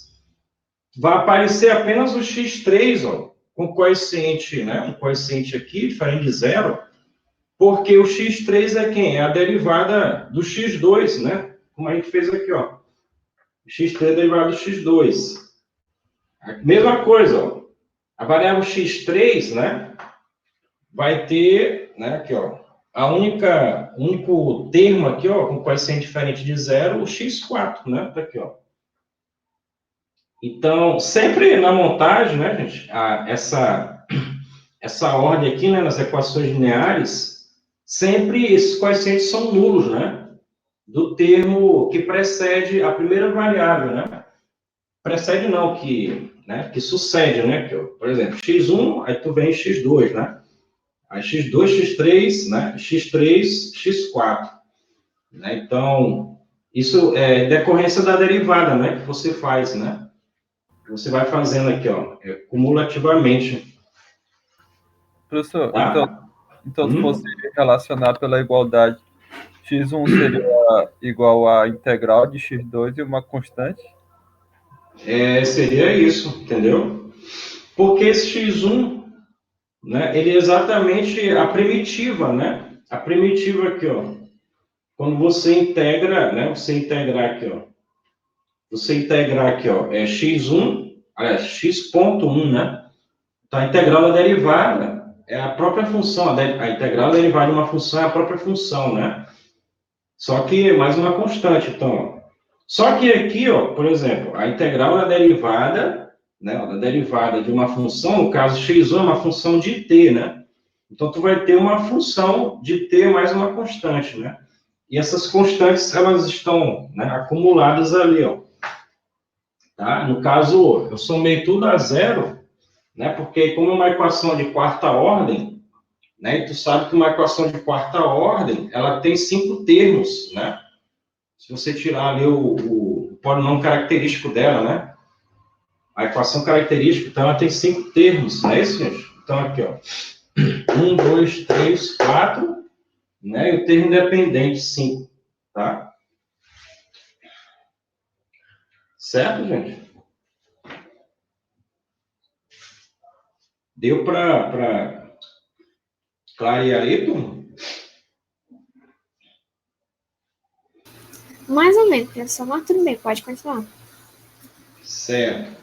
Vai aparecer apenas o x3, ó, com coeficiente, né? Um coeficiente aqui, diferente de zero, porque o x3 é quem? É a derivada do x2, né? Como a gente fez aqui, ó. O x3 é a derivada do x2. A mesma coisa, ó. A variável x3, né? Vai ter, né? Aqui, ó. Único termo aqui, ó, com coeficiente diferente de zero, o x4, né? Tá aqui, ó. Então, sempre na montagem, né, gente, essa ordem aqui, né, nas equações lineares, sempre esses coeficientes são nulos, né, do termo que precede a primeira variável, né, precede não, que sucede, né, por exemplo, x1, aí tu vem x2, né, aí x2, x3, né, x3, x4, né, então, isso é decorrência da derivada, né, que você faz, né, você vai fazendo aqui, ó, cumulativamente. Professor, Tá? então se fosse relacionar pela igualdade, x1 seria igual à integral de x2 e uma constante? Seria isso, entendeu? Porque esse x1, né, ele é exatamente a primitiva, né? A primitiva aqui, ó. Quando você integra, né? Você integrar aqui, ó. X1, aliás, x.1, né? Então, a integral da derivada é a própria função. A integral da derivada de uma função é a própria função, né? Só que mais uma constante, então. Ó. Só que aqui, ó, por exemplo, a integral da derivada, né? Da derivada de uma função, no caso x1 é uma função de t, né? Então, tu vai ter uma função de t mais uma constante, né? E essas constantes, elas estão, né, acumuladas ali, ó. Tá? No caso, eu somei tudo a zero, né? Porque como é uma equação de quarta ordem, né? E tu sabe que uma equação de quarta ordem, ela tem 5 termos, né? Se você tirar ali o polinômio característico dela, né? A equação característica, então, ela tem 5 termos, não é isso, gente? Então, aqui, ó. 1, 2, 3, 4, né? E o termo independente, 5, tá? Certo, gente? Deu para clarear aí, turma? Mais ou menos, professor, mas tudo bem, pode continuar. Certo.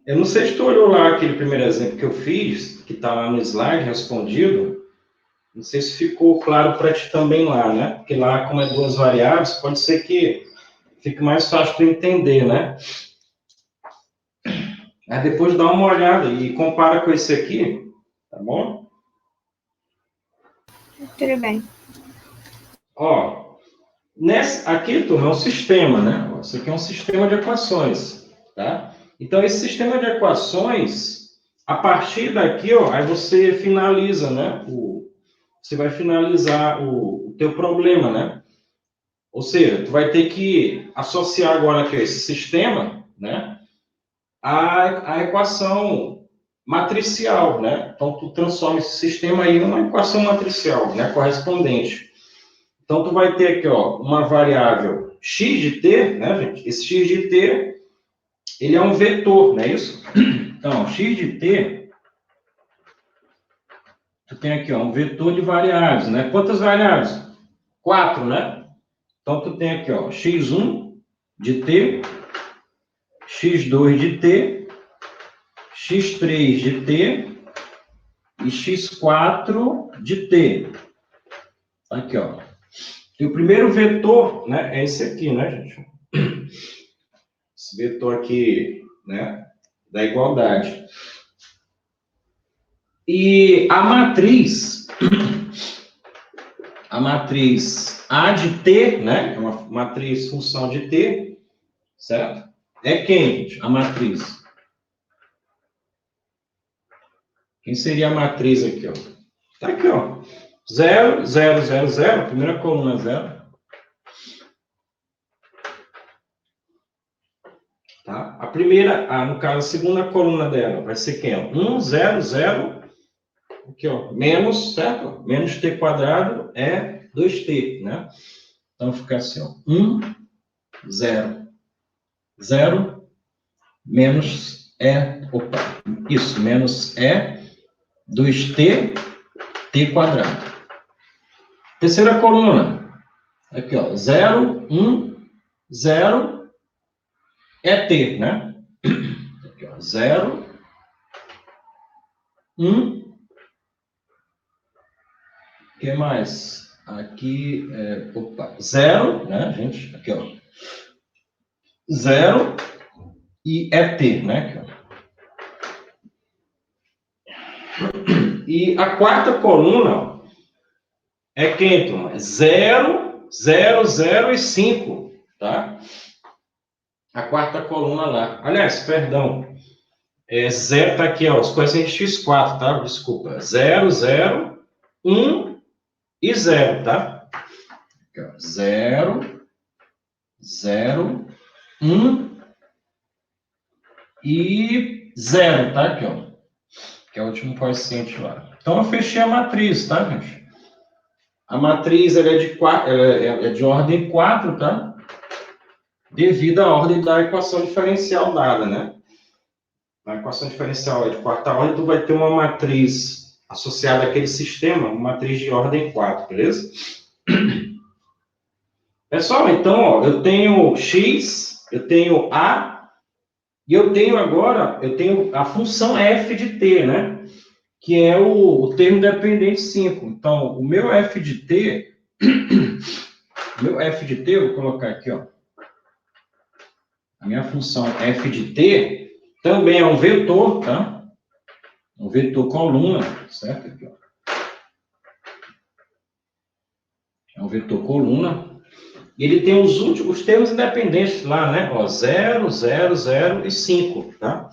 Eu não sei se tu olhou lá aquele primeiro exemplo que eu fiz, que está lá no slide respondido. Não sei se ficou claro para ti também lá, né? Porque lá, como é 2 variáveis, pode ser que fique mais fácil de entender, né? Aí depois dá uma olhada e compara com esse aqui, tá bom? Tudo bem. Ó, aqui, turma, é um sistema, né? Isso aqui é um sistema de equações, tá? Então, esse sistema de equações, a partir daqui, ó, aí você finaliza, né? Você vai finalizar o teu problema, né? Ou seja, tu vai ter que associar agora aqui esse sistema, né? A equação matricial, né? Então, tu transforma esse sistema aí numa equação matricial, né? Correspondente. Então, tu vai ter aqui, ó, uma variável x de t, né, gente? Esse x de t, ele é um vetor, não é isso? Então, x de t, tu tem aqui, ó, um vetor de variáveis, né? Quantas variáveis? 4, né? Então, tu tem aqui, ó, x1 de t, x2 de t, x3 de t e x4 de t. Aqui, ó. E o primeiro vetor, né, é esse aqui, né, gente? Esse vetor aqui, né, da igualdade. E a matriz A de t, né, é uma matriz função de t, certo? É quem, gente? A matriz Quem seria a matriz aqui, ó? Tá aqui, ó. 0, 0, 0, 0. Primeira coluna, 0. Tá? A primeira, no caso, a segunda coluna dela vai ser quem? 1, 0, 0. Aqui, ó. Menos, certo? Menos t quadrado é 2t, né? Então, fica assim, ó. 1, 0, 0, menos isso, menos 2t, t quadrado. Terceira coluna, aqui, ó, 0, 1, 0, é t, né? Aqui, ó, 0, 1, o que mais? Aqui, 0, né, gente? Aqui, ó, 0 e é t, né? Aqui, ó. E a quarta coluna, ó, é quem, turma? 0, 0, 0 e 5, tá? A quarta coluna lá. Aliás, perdão. 0 tá aqui, ó, os coeficientes x4, tá? Desculpa. 0, 0, 1 e 0, tá? Aqui, ó. 0, 0, 1 e 0, tá? Aqui, ó. Que é o último coeficiente lá. Então, eu fechei a matriz, tá, gente? A matriz ela é de ordem 4, tá? Devido à ordem da equação diferencial dada, né? Na equação diferencial é de quarta ordem, tu vai ter uma matriz associada àquele sistema, uma matriz de ordem 4, beleza? Pessoal, então, ó, eu tenho x, eu tenho a, e eu tenho a função f de t, né? Que é o termo dependente 5. Então, o meu f de t, eu vou colocar aqui, ó. A minha função f de t também é um vetor, tá? Um vetor coluna, certo? Aqui, ó. É um vetor coluna. E ele tem os termos independentes lá, né? Ó, 0, 0, 0 e 5, tá?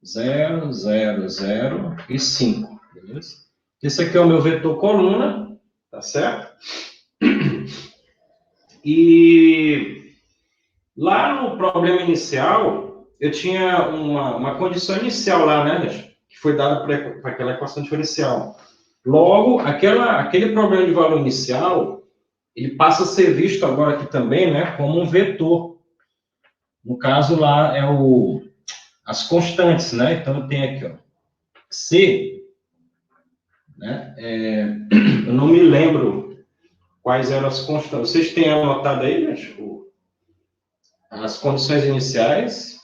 0, 0, 0 e 5, beleza? Esse aqui é o meu vetor coluna, tá certo? E lá no problema inicial, eu tinha uma condição inicial lá, né, que foi dada para aquela equação diferencial. Logo, aquele problema de valor inicial, ele passa a ser visto agora aqui também, né, como um vetor. No caso lá, as constantes, né? Então, eu tenho aqui, ó, C, né? Eu não me lembro quais eram as constantes. Vocês têm anotado aí, né? Tipo, as condições iniciais?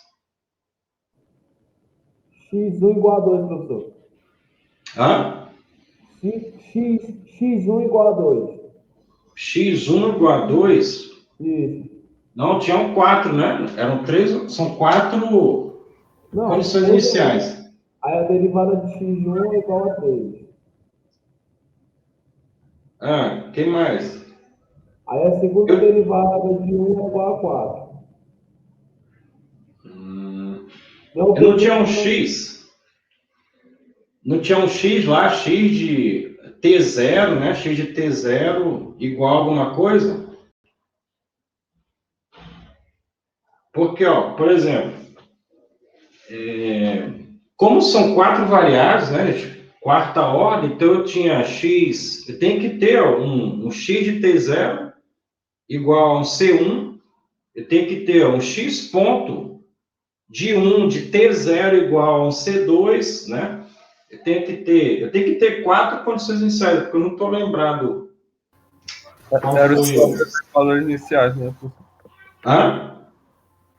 x1 igual a 2, professor. Hã? X1 igual a 2. x1 igual a 2? Isso. Não, tinham 4, né? Eram 3, são 4 condições iniciais. Aí a derivada de x1 é igual a 3. Quem mais? Aí a segunda derivada de 1 é igual a 4. Eu não tinha um x. Não tinha um x lá, x de t0, né? X de t0 igual a alguma coisa? Porque, ó, por exemplo, como são 4 variáveis, né? Quarta ordem, então eu tinha x, eu tenho que ter um x de t0 igual a um c1, eu tenho que ter um x ponto de 1 de t0 igual a um c2, né? Eu tenho que ter 4 condições iniciais, porque eu não estou lembrado qual Eram os foi problemas de valor iniciais, né?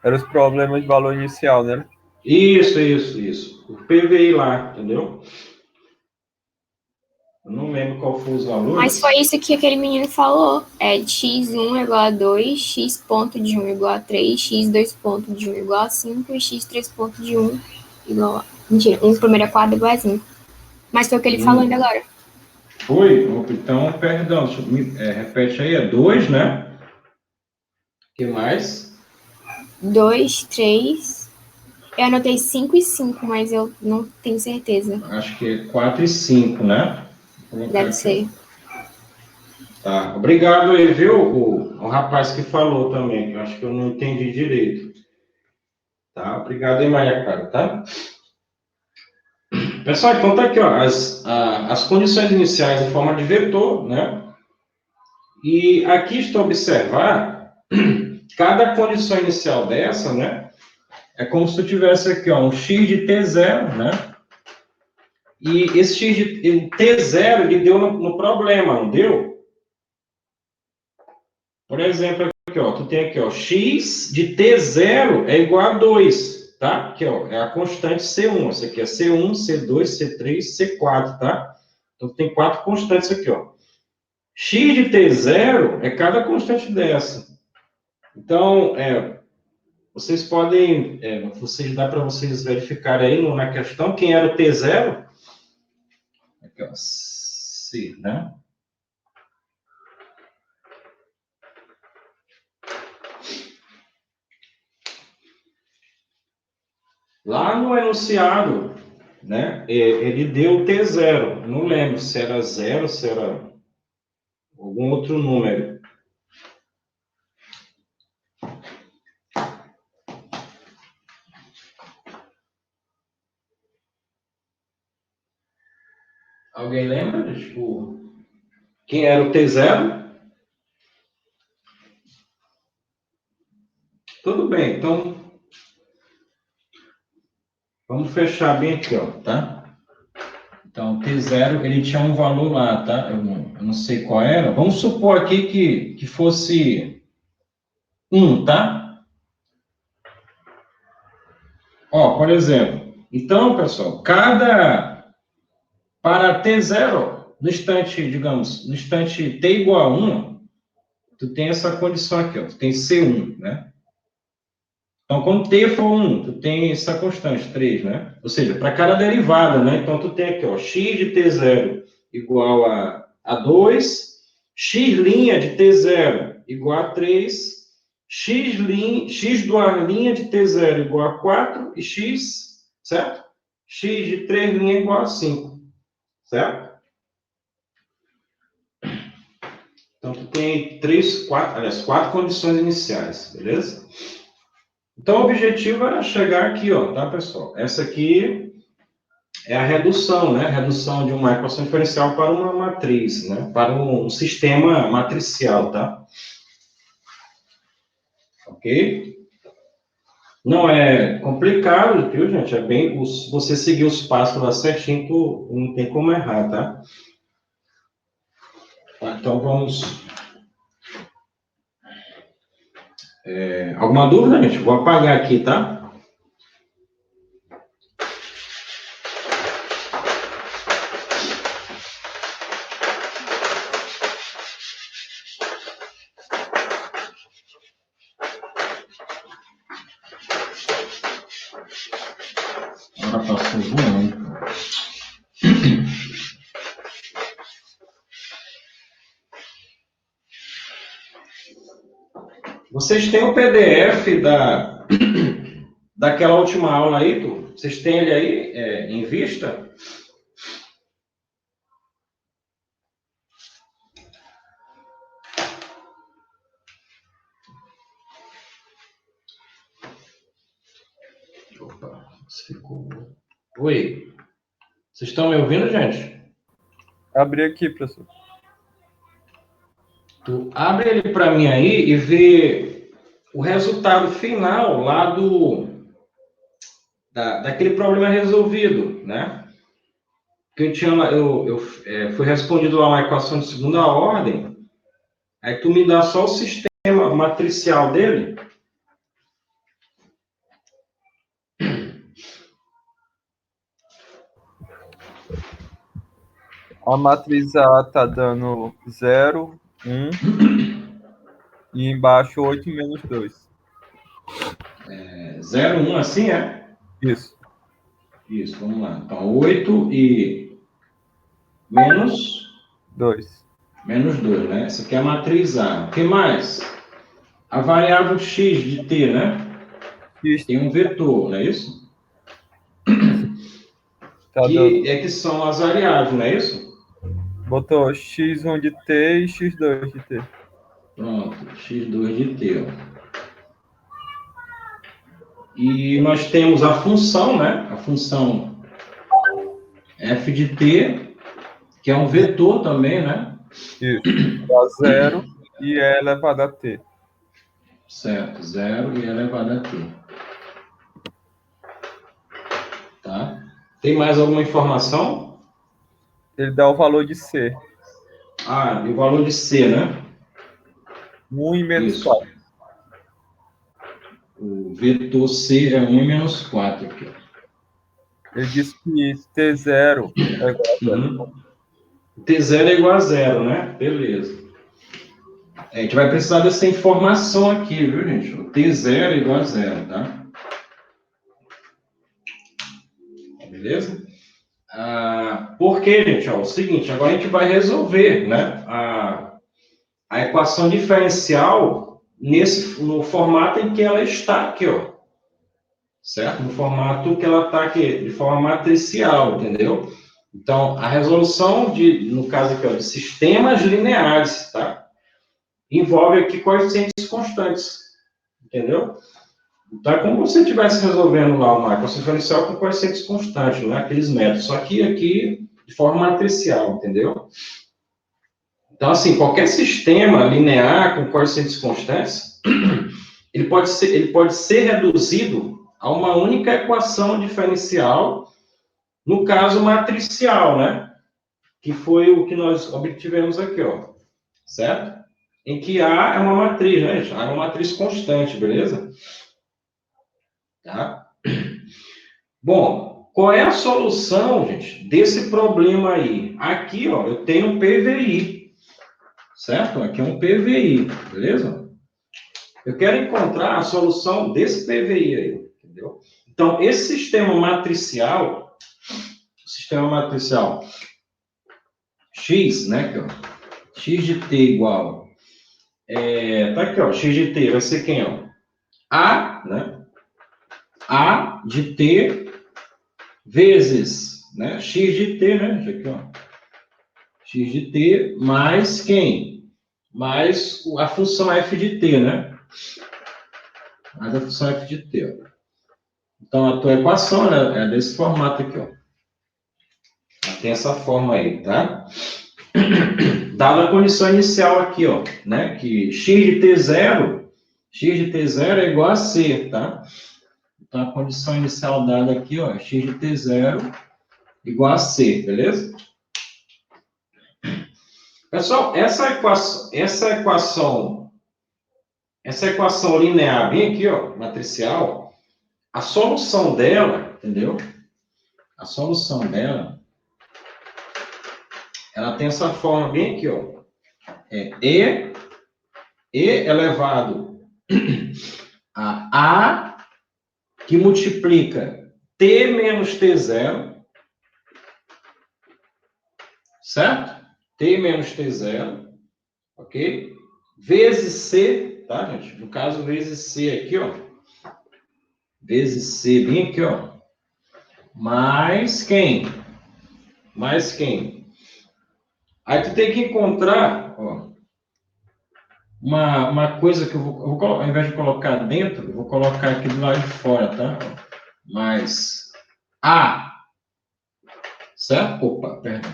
Eram os problemas de valor inicial, né? Isso. O PVI lá, entendeu? Eu não lembro qual foi os valores. Mas foi isso que aquele menino falou. X1 é igual a 2, x ponto de 1 igual a 3, x2 ponto de 1 igual a 5 e x3 ponto de 1 igual a... Mentira, 1 primeira quadra igual a 5. Mas foi o que ele falou ainda agora. Foi? Então, perdão, repete aí, é 2, né? O que mais? 2, 3... Eu anotei 5 e 5, mas eu não tenho certeza. Acho que é 4 e 5, né? Deve ser. Tá. Obrigado aí, viu? O rapaz que falou também, que eu acho que eu não entendi direito. Tá? Obrigado aí, Maria Clara, tá? Pessoal, então tá aqui, ó, as condições iniciais em forma de vetor, né? E aqui estou observar, cada condição inicial dessa, né? É como se tu tivesse aqui, ó, um x de t0, né? E esse x de t0, ele deu no problema, não deu? Por exemplo, aqui, ó, tu tem aqui, ó, x de t0 é igual a 2, tá? Aqui, ó, é a constante C1. Essa aqui é C1, C2, C3, C4, tá? Então, tem 4 constantes aqui, ó. X de t0 é cada constante dessa. Então, vocês podem, dá para vocês verificarem aí na questão quem era o t0. Aqui, ó, C, né? Lá no enunciado, né, ele deu T0. Não lembro se era 0, se era algum outro número. Alguém lembra? Tipo, quem era o T0? Tudo bem, então vamos fechar bem aqui, ó, tá? Então, T0, ele tinha um valor lá, tá? Eu não sei qual era. Vamos supor aqui que fosse 1, tá? Ó, por exemplo. Então, pessoal, para T0, no instante, digamos, no instante T igual a 1, tu tem essa condição aqui, ó. Tu tem C1, né? Então, quando T for 1, tu tem essa constante, 3, né? Ou seja, para cada derivada, né? Então, tu tem aqui, ó, x de T0 igual a 2, x' de T0 igual a 3, x dual' de T0 igual a 4 e x, certo? X de 3' igual a 5, certo? Então, tu tem 4 condições iniciais, beleza? Então, o objetivo era chegar aqui, ó, tá, pessoal? Essa aqui é a redução, né? Redução de uma equação diferencial para uma matriz, né? Para um sistema matricial, tá? Ok? Não é complicado, viu, gente? É bem, você seguir os passos lá certinho, não tem como errar, tá? Então, vamos... alguma dúvida, gente? Vou apagar aqui, tá? Agora passou voando. Vocês têm o PDF daquela última aula aí, tu? Vocês têm ele aí em vista? Opa, isso ficou... Oi, vocês estão me ouvindo, gente? Abri aqui, professor. Tu abre ele para mim aí e vê o resultado final lá daquele problema resolvido, né? Que eu fui respondido lá uma equação de segunda ordem, aí tu me dá só o sistema matricial dele. A matriz A tá dando 0, 1 e embaixo 8 menos 2. 0, 1, assim é? Isso. Isso, vamos lá. Então, 8 e menos 2. Menos 2, né? Essa aqui é a matriz A. O que mais? A variável x de t, né? Isso. Tem um vetor, não é isso? Tá dando. que são as variáveis, não é isso? Botou x1 de t e x2 de t. Pronto, x2 de t. Ó. E nós temos a função, né? A função f de t, que é um vetor também, né? Isso. Dá 0 e é elevado a t. Certo, 0 e elevado a t. Tá? Tem mais alguma informação? Ele dá o valor de c. Ah, e o valor de c, né? 1 e menos Isso. 4. O vetor c é 1 e menos 4 aqui. Ele diz que t0 é igual a 0. Uhum. T0 é igual a 0, né? Beleza. A gente vai precisar dessa informação aqui, viu, gente? O T0 é igual a 0, tá? Beleza? Porque, gente, ó, o seguinte, agora a gente vai resolver, né, a equação diferencial no formato em que ela está aqui, ó. Certo? No formato que ela está aqui, de forma matricial, entendeu? Então, a resolução no caso aqui, ó, de sistemas lineares, tá? Envolve aqui coeficientes constantes, entendeu? Então, é como se você estivesse resolvendo lá uma equação diferencial com coeficientes constantes, né? Aqueles métodos, só que aqui de forma matricial, entendeu? Então, assim, qualquer sistema linear com coeficientes constantes, ele pode ser reduzido a uma única equação diferencial, no caso matricial, né? Que foi o que nós obtivemos aqui, ó. Certo? Em que A é uma matriz, né, gente? A é uma matriz constante, beleza? Tá? Bom, qual é a solução, gente, desse problema aí? Aqui, ó, eu tenho um PVI, certo? Aqui é um PVI, beleza? Eu quero encontrar a solução desse PVI aí, entendeu? Então, esse sistema matricial, X, né, aqui, ó, X de t igual, tá aqui, ó, X de t vai ser quem, ó? A, né? A de t vezes, né, x de t, né, aqui, ó, x de t mais quem? Mais a função f de t, né? Mais a função f de t, ó. Então, a tua equação, né, é desse formato aqui, ó. Ela tem essa forma aí, tá? Dada a condição inicial aqui, ó, né, que x de t0 é igual a c, tá? Então, a condição inicial dada aqui, ó, x de t0 igual a c, beleza? Pessoal, essa equação linear bem aqui, ó, matricial, a solução dela, entendeu? A solução dela, ela tem essa forma bem aqui, ó. E elevado a A que multiplica T menos T0, certo? T menos T0, ok? Vezes C, tá, gente? No caso, vezes C aqui, ó. Vezes C bem aqui, ó. Mais quem? Mais quem? Aí tu tem que encontrar, ó, uma coisa que eu vou, ao invés de colocar dentro, eu vou colocar aqui do lado de fora, tá? Mais A, certo? Opa, perdão.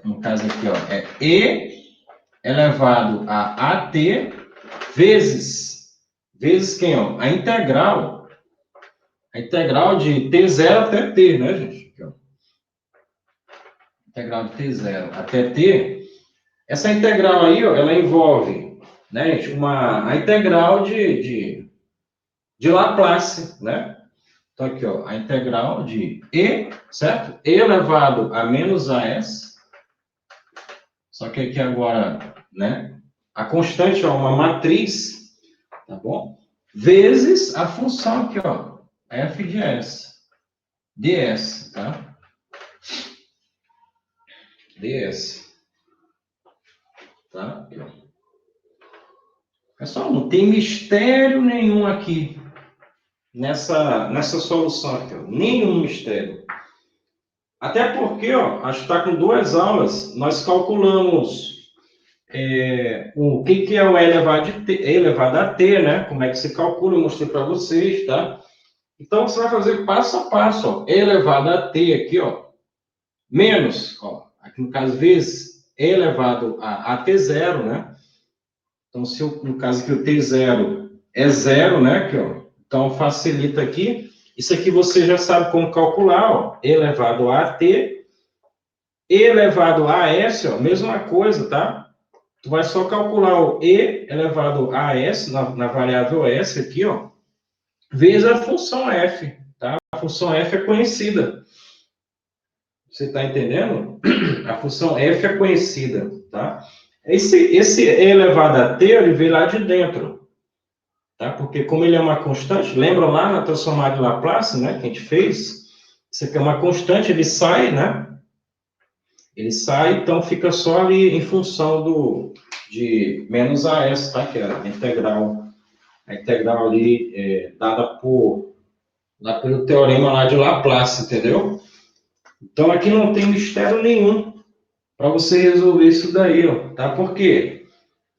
No caso aqui, ó, é E elevado a AT vezes quem, ó? A integral de T0 até T, né, gente? Aqui, ó. Integral de T0 até T. Essa integral aí, ó, ela envolve, né, gente, a integral de Laplace, né? Então, aqui, ó, a integral de E, certo? E elevado a menos AS. Só que aqui agora, né? A constante é uma matriz, tá bom? Vezes a função aqui, ó, f de s. ds, tá? ds. Tá? Aqui, ó. Pessoal, não tem mistério nenhum aqui nessa solução aqui, ó. Nenhum mistério. Até porque, ó, acho que está com 2 aulas, nós calculamos o que é o E elevado a T, né? Como é que se calcula, eu mostrei para vocês, tá? Então, você vai fazer passo a passo, ó. E elevado a T aqui, ó, menos, ó, aqui no caso, vezes E elevado a T0, né? Então, se no caso aqui o T0 é 0, né? Aqui, ó. Então, facilita aqui. Isso aqui você já sabe como calcular, ó. E elevado a T. E elevado a S, ó, mesma coisa, tá? Tu vai só calcular o E elevado a S, na variável S aqui, ó, vezes a função F, tá? A função F é conhecida. Você está entendendo? A função F é conhecida, tá? Esse E elevado a T, ele veio lá de dentro, tá? Porque como ele é uma constante, lembra lá na transformada de Laplace, né, que a gente fez? Isso aqui é uma constante, ele sai, né? Ele sai, então fica só ali em função de menos AS, tá? Que é a integral ali dada lá pelo teorema lá de Laplace, entendeu? Então aqui não tem mistério nenhum para você resolver isso daí, ó, tá? Porque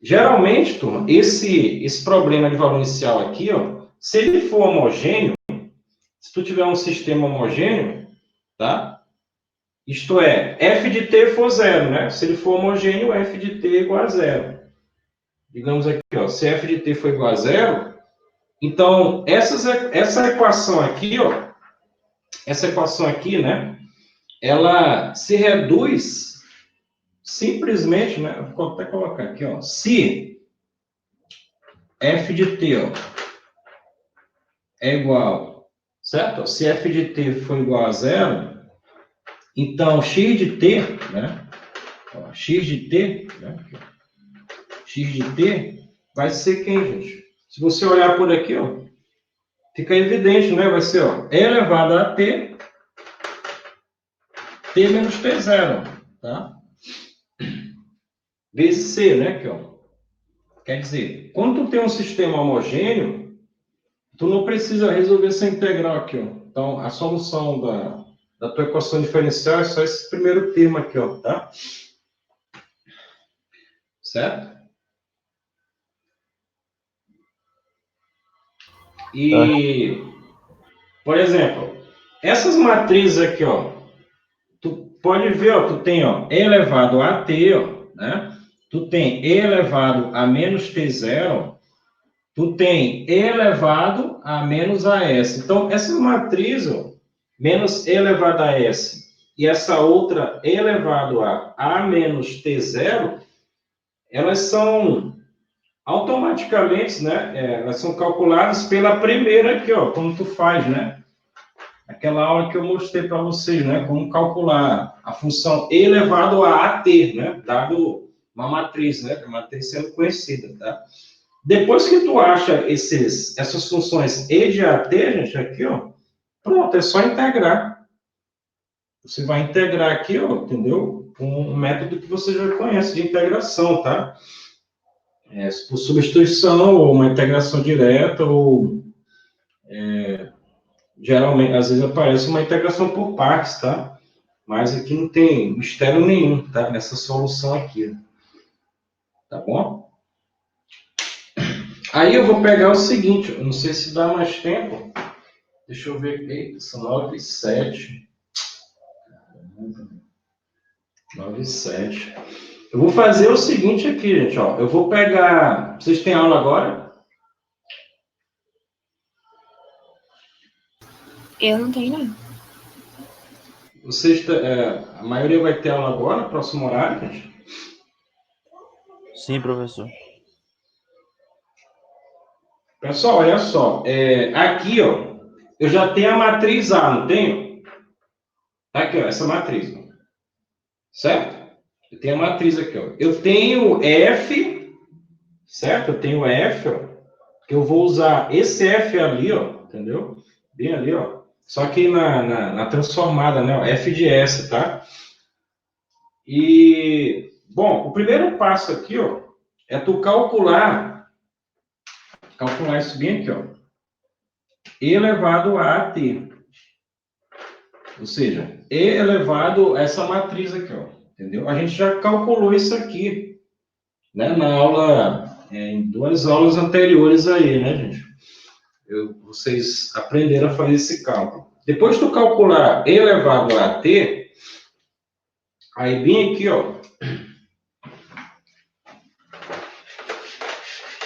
geralmente, turma, esse problema de valor inicial aqui, ó, se ele for homogêneo, se tu tiver um sistema homogêneo, tá? Isto é, f de t for 0, né? Se ele for homogêneo, f de t é igual a 0. Digamos aqui, ó, se f de t for igual a 0, então essa equação aqui, ó, essa equação aqui, né? Ela se reduz simplesmente, né? Vou até colocar aqui, ó, se f de t, ó, é igual, certo? Se f de t for igual a 0, então x de t, né? Ó, x de t, né? X de t vai ser quem, gente? Se você olhar por aqui, ó, fica evidente, né? Vai ser, ó, E elevado a t, t menos t0, tá? Vezes c, né? Aqui, ó. Quer dizer, quando tu tem um sistema homogêneo, tu não precisa resolver essa integral aqui, ó. Então, a solução da tua equação diferencial é só esse primeiro termo aqui, ó, tá? Certo? E, por exemplo, essas matrizes aqui, ó, tu pode ver, ó, tu tem, ó, E elevado a t, ó, né? Tu tem E elevado a menos t0, tu tem E elevado a menos AS. Então, essa matriz, ó, menos E elevado a S, e essa outra E elevado a menos t0, elas são automaticamente, né? Elas são calculadas pela primeira aqui, ó, como tu faz, né? Aquela aula que eu mostrei para vocês, né? Como calcular a função E elevado a AT, né? Dado uma matriz, né? A matriz sendo conhecida, tá? Depois que tu acha essas funções E de AT, gente, aqui, ó, pronto, é só integrar. Você vai integrar aqui, ó, entendeu? Com um método que você já conhece de integração, tá? Por substituição, ou uma integração direta, ou geralmente, às vezes aparece uma integração por partes, tá? Mas aqui não tem mistério nenhum, tá? Nessa solução aqui. Tá bom? Aí eu vou pegar o seguinte, eu não sei se dá mais tempo. Deixa eu ver aqui, são 9h07. 9h07. Eu vou fazer o seguinte aqui, gente, ó. Eu vou pegar... Vocês têm aula agora? Eu não tenho, não. Vocês, a maioria vai ter aula agora, no próximo horário, gente? Sim, professor. Pessoal, olha só. Aqui, ó, eu já tenho a matriz A, não tenho? Tá aqui, ó, essa matriz. Ó. Certo? Eu tenho a matriz aqui, ó. Eu tenho F, certo? Eu tenho F, ó. Que eu vou usar esse F ali, ó. Entendeu? Bem ali, ó. Só que na transformada, né? Ó, F de S, tá? E, bom, o primeiro passo aqui, ó, é tu calcular isso bem aqui, ó. E elevado a t. Ou seja, E elevado a essa matriz aqui, ó. Entendeu? A gente já calculou isso aqui, né? Na aula, em 2 aulas anteriores aí, né, gente? Vocês aprenderam a fazer esse cálculo. Depois de tu calcular E elevado a T, aí bem aqui, ó.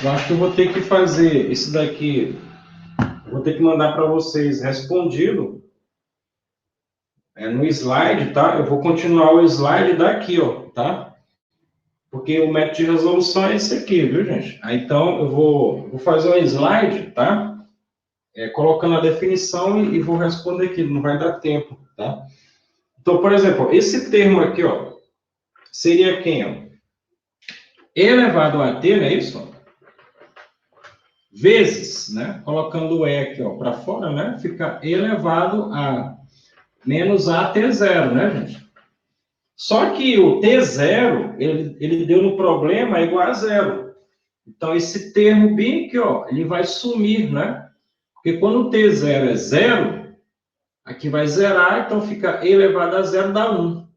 Eu acho que eu vou ter que fazer esse daqui. Vou ter que mandar para vocês respondido no slide, tá? Eu vou continuar o slide daqui, ó, tá? Porque o método de resolução é esse aqui, viu, gente? Aí, então, eu vou fazer um slide, tá? Colocando a definição e vou responder aqui, não vai dar tempo, tá? Então, por exemplo, esse termo aqui, ó, seria quem, ó? E elevado a t, não é isso? Vezes, né? Colocando o E aqui, ó, para fora, né? Fica E elevado a menos AT0, né, gente? Só que o T0, ele deu no problema igual a zero. Então, esse termo bem aqui, ó, ele vai sumir, né? Porque quando o T0 é zero, aqui vai zerar, então fica E elevado a zero dá 1.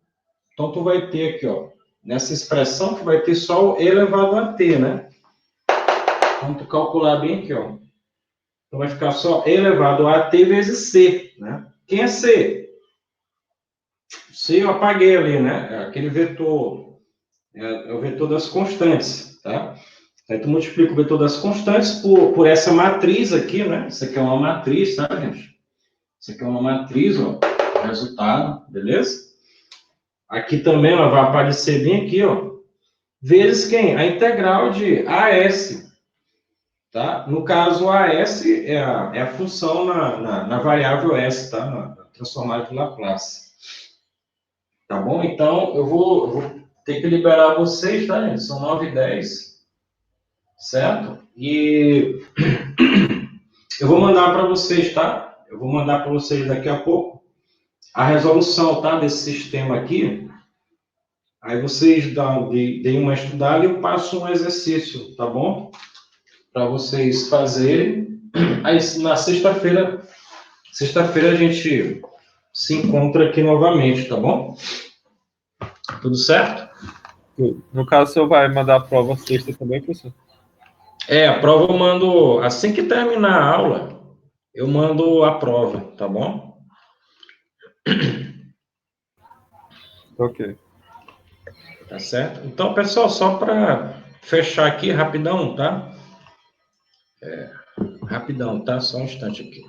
Então, tu vai ter aqui, ó, nessa expressão, tu vai ter só o E elevado a T, né? Então, tu calcular bem aqui, ó. Então, vai ficar só E elevado a T vezes C, né? Quem é C? C eu apaguei ali, né? É aquele vetor, é o vetor das constantes, tá? Aí tu multiplica o vetor das constantes por essa matriz aqui, né? Isso aqui é uma matriz, tá, gente? Isso aqui é uma matriz, ó, resultado, beleza? Aqui também ela vai aparecer bem aqui, ó, vezes quem? A integral de AS, tá? No caso, AS é a função na variável S, tá? Na transformada de Laplace. Tá bom? Então, eu vou ter que liberar vocês, tá, gente? São 9h10, certo? E eu vou mandar para vocês, tá? Eu vou mandar para vocês daqui a pouco a resolução, tá? Desse sistema aqui. Aí vocês deem uma estudada e eu passo um exercício, tá bom? Para vocês fazerem. Aí na sexta-feira a gente se encontra aqui novamente, tá bom? Tudo certo? No caso, o senhor vai mandar a prova sexta também, professor? A prova eu mando, assim que terminar a aula, eu mando a prova, tá bom? Ok. Tá certo? Então, pessoal, só para fechar aqui rapidão, tá? Rapidão, tá? Só um instante aqui.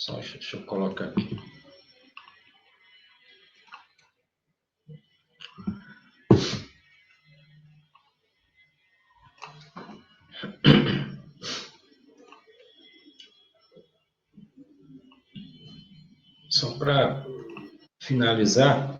Deixa eu colocar aqui. Só para finalizar,